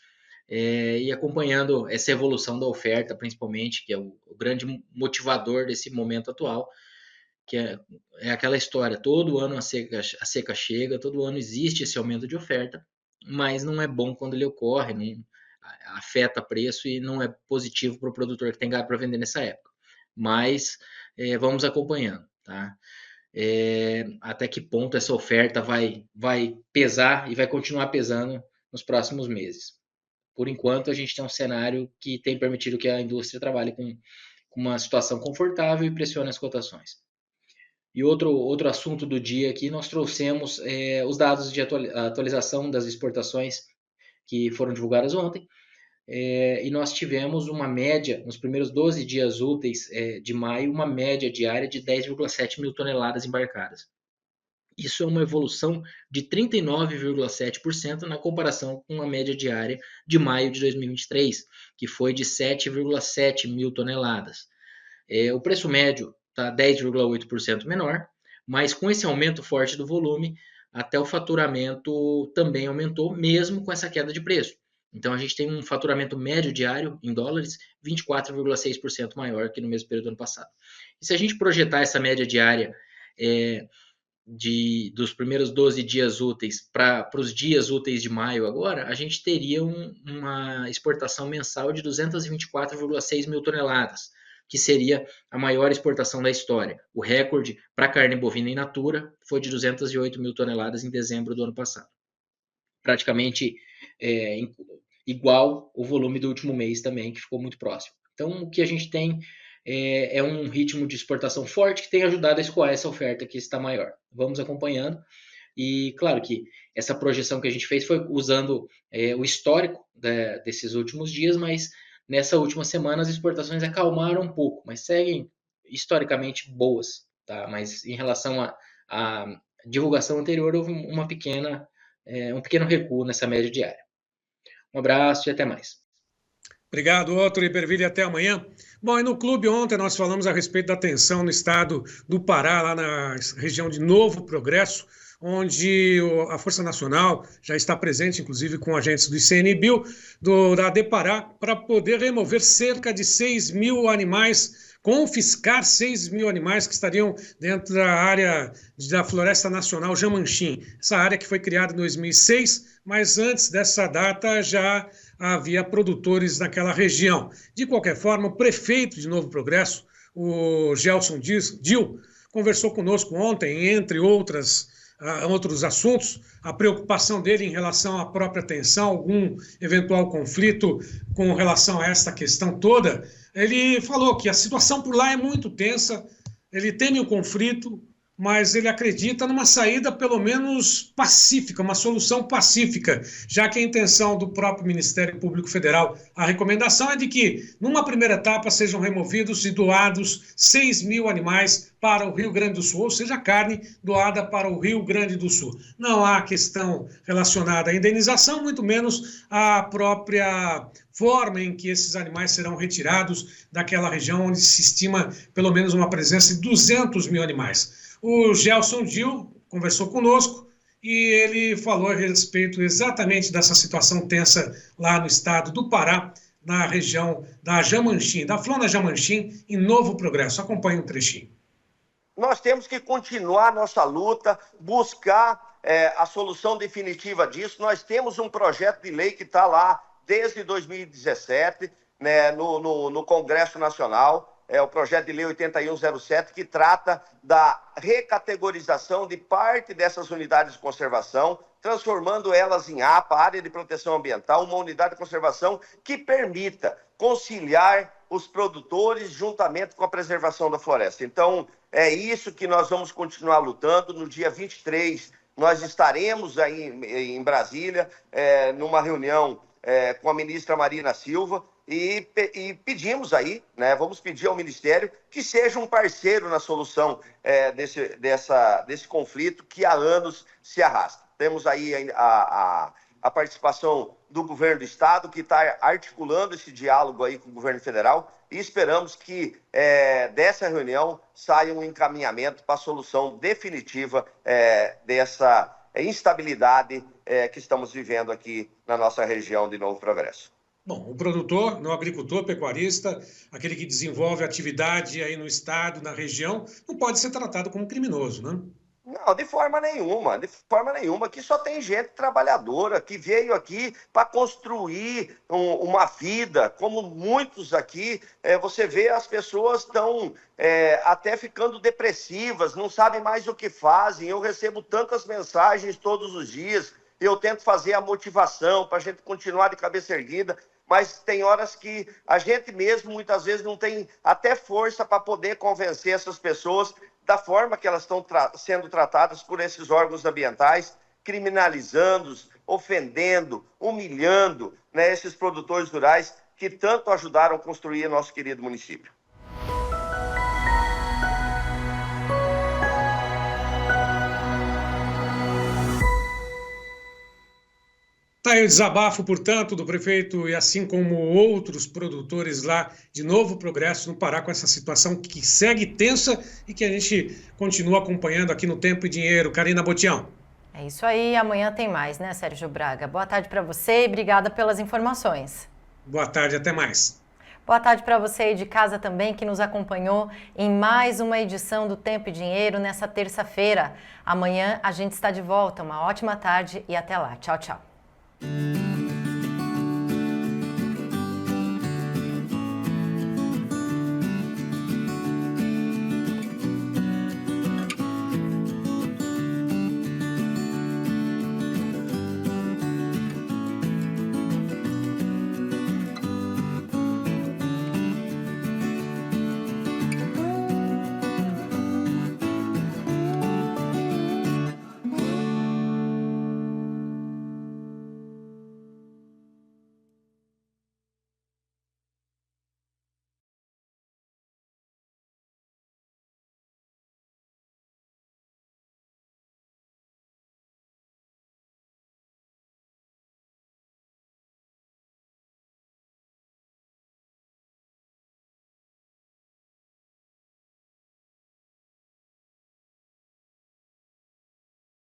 Speaker 18: E acompanhando essa evolução da oferta, principalmente, que é o grande motivador desse momento atual, que é aquela história, todo ano a seca chega, todo ano existe esse aumento de oferta, mas não é bom quando ele ocorre, não afeta preço e não é positivo para o produtor que tem gado para vender nessa época. Mas vamos acompanhando, tá? Até que ponto essa oferta vai pesar e vai continuar pesando nos próximos meses. Por enquanto, a gente tem um cenário que tem permitido que a indústria trabalhe com uma situação confortável e pressione as cotações. E outro assunto do dia aqui, nós trouxemos os dados de atualização das exportações que foram divulgadas ontem, e nós tivemos uma média, nos primeiros 12 dias úteis de maio, uma média diária de 10,7 mil toneladas embarcadas. Isso é uma evolução de 39,7% na comparação com a média diária de maio de 2023, que foi de 7,7 mil toneladas. O preço médio está 10,8% menor, mas com esse aumento forte do volume, até o faturamento também aumentou, mesmo com essa queda de preço. Então, a gente tem um faturamento médio diário, em dólares, 24,6% maior que no mesmo período do ano passado. E se a gente projetar essa média diária dos primeiros 12 dias úteis para os dias úteis de maio agora, a gente teria uma exportação mensal de 224,6 mil toneladas, que seria a maior exportação da história. O recorde para carne bovina in natura foi de 208 mil toneladas em dezembro do ano passado. praticamente igual o volume do último mês também, que ficou muito próximo. Então, o que a gente tem é um ritmo de exportação forte que tem ajudado a escoar essa oferta que está maior. Vamos acompanhando. E, claro, que essa projeção que a gente fez foi usando o histórico desses últimos dias, mas nessa última semana as exportações acalmaram um pouco, mas seguem historicamente boas, tá? Mas em relação à divulgação anterior, houve um pequeno recuo nessa média diária. Um abraço e até mais.
Speaker 6: Obrigado, Otto Iberville, até amanhã. Bom, e no clube ontem nós falamos a respeito da tensão no estado do Pará, lá na região de Novo Progresso, onde a Força Nacional já está presente, inclusive com agentes do ICMBio, da Depará, para poder remover cerca de 6 mil animais, confiscar 6 mil animais que estariam dentro da área da Floresta Nacional Jamanchim. Essa área que foi criada em 2006, mas antes dessa data já havia produtores naquela região. De qualquer forma, o prefeito de Novo Progresso, o Gelson Dil, conversou conosco ontem, entre outros assuntos, a preocupação dele em relação à própria tensão, algum eventual conflito com relação a essa questão toda. Ele falou que a situação por lá é muito tensa, ele teme o conflito, mas ele acredita numa saída pelo menos pacífica, uma solução pacífica, já que a intenção do próprio Ministério Público Federal, a recomendação é de que, numa primeira etapa, sejam removidos e doados 6 mil animais para o Rio Grande do Sul, ou seja, carne doada para o Rio Grande do Sul. Não há questão relacionada à indenização, muito menos à própria forma em que esses animais serão retirados daquela região onde se estima pelo menos uma presença de 200 mil animais. O Gelson Dil conversou conosco e ele falou a respeito exatamente dessa situação tensa lá no estado do Pará, na região da Jamanchim, da Flona Jamanchim, em Novo Progresso. Acompanhe um trechinho.
Speaker 19: Nós temos que continuar nossa luta, buscar a solução definitiva disso. Nós temos um projeto de lei que está lá desde 2017, né, no Congresso Nacional. É o projeto de lei 8107, que trata da recategorização de parte dessas unidades de conservação, transformando elas em APA, Área de Proteção Ambiental, uma unidade de conservação que permita conciliar os produtores juntamente com a preservação da floresta. Então, é isso que nós vamos continuar lutando. No dia 23, nós estaremos aí em Brasília, numa reunião com a ministra Marina Silva, e pedimos aí, né, vamos pedir ao Ministério que seja um parceiro na solução desse conflito que há anos se arrasta. Temos aí a participação do governo do Estado, que está articulando esse diálogo aí com o governo federal, e esperamos que dessa reunião saia um encaminhamento para a solução definitiva dessa instabilidade que estamos vivendo aqui na nossa região de Novo Progresso.
Speaker 6: Bom, o produtor, o agricultor, pecuarista, aquele que desenvolve atividade aí no estado, na região, não pode ser tratado como criminoso, né?
Speaker 19: Não, de forma nenhuma, que só tem gente trabalhadora que veio aqui para construir uma vida, como muitos aqui, você vê as pessoas estão até ficando depressivas, não sabem mais o que fazem. Eu recebo tantas mensagens todos os dias, eu tento fazer a motivação para a gente continuar de cabeça erguida, mas tem horas que a gente mesmo, muitas vezes, não tem até força para poder convencer essas pessoas da forma que elas estão sendo tratadas por esses órgãos ambientais, criminalizando, ofendendo, humilhando, né, esses produtores rurais que tanto ajudaram a construir nosso querido município.
Speaker 6: Está aí o desabafo, portanto, do prefeito, e assim como outros produtores lá de Novo Progresso no Pará, com essa situação que segue tensa e que a gente continua acompanhando aqui no Tempo e Dinheiro. Karina Botião.
Speaker 2: É isso aí, amanhã tem mais, né, Sérgio Braga? Boa tarde para você e obrigada pelas informações.
Speaker 6: Boa tarde, até mais.
Speaker 2: Boa tarde para você aí de casa também, que nos acompanhou em mais uma edição do Tempo e Dinheiro nessa terça-feira. Amanhã a gente está de volta. Uma ótima tarde e até lá. Tchau, tchau.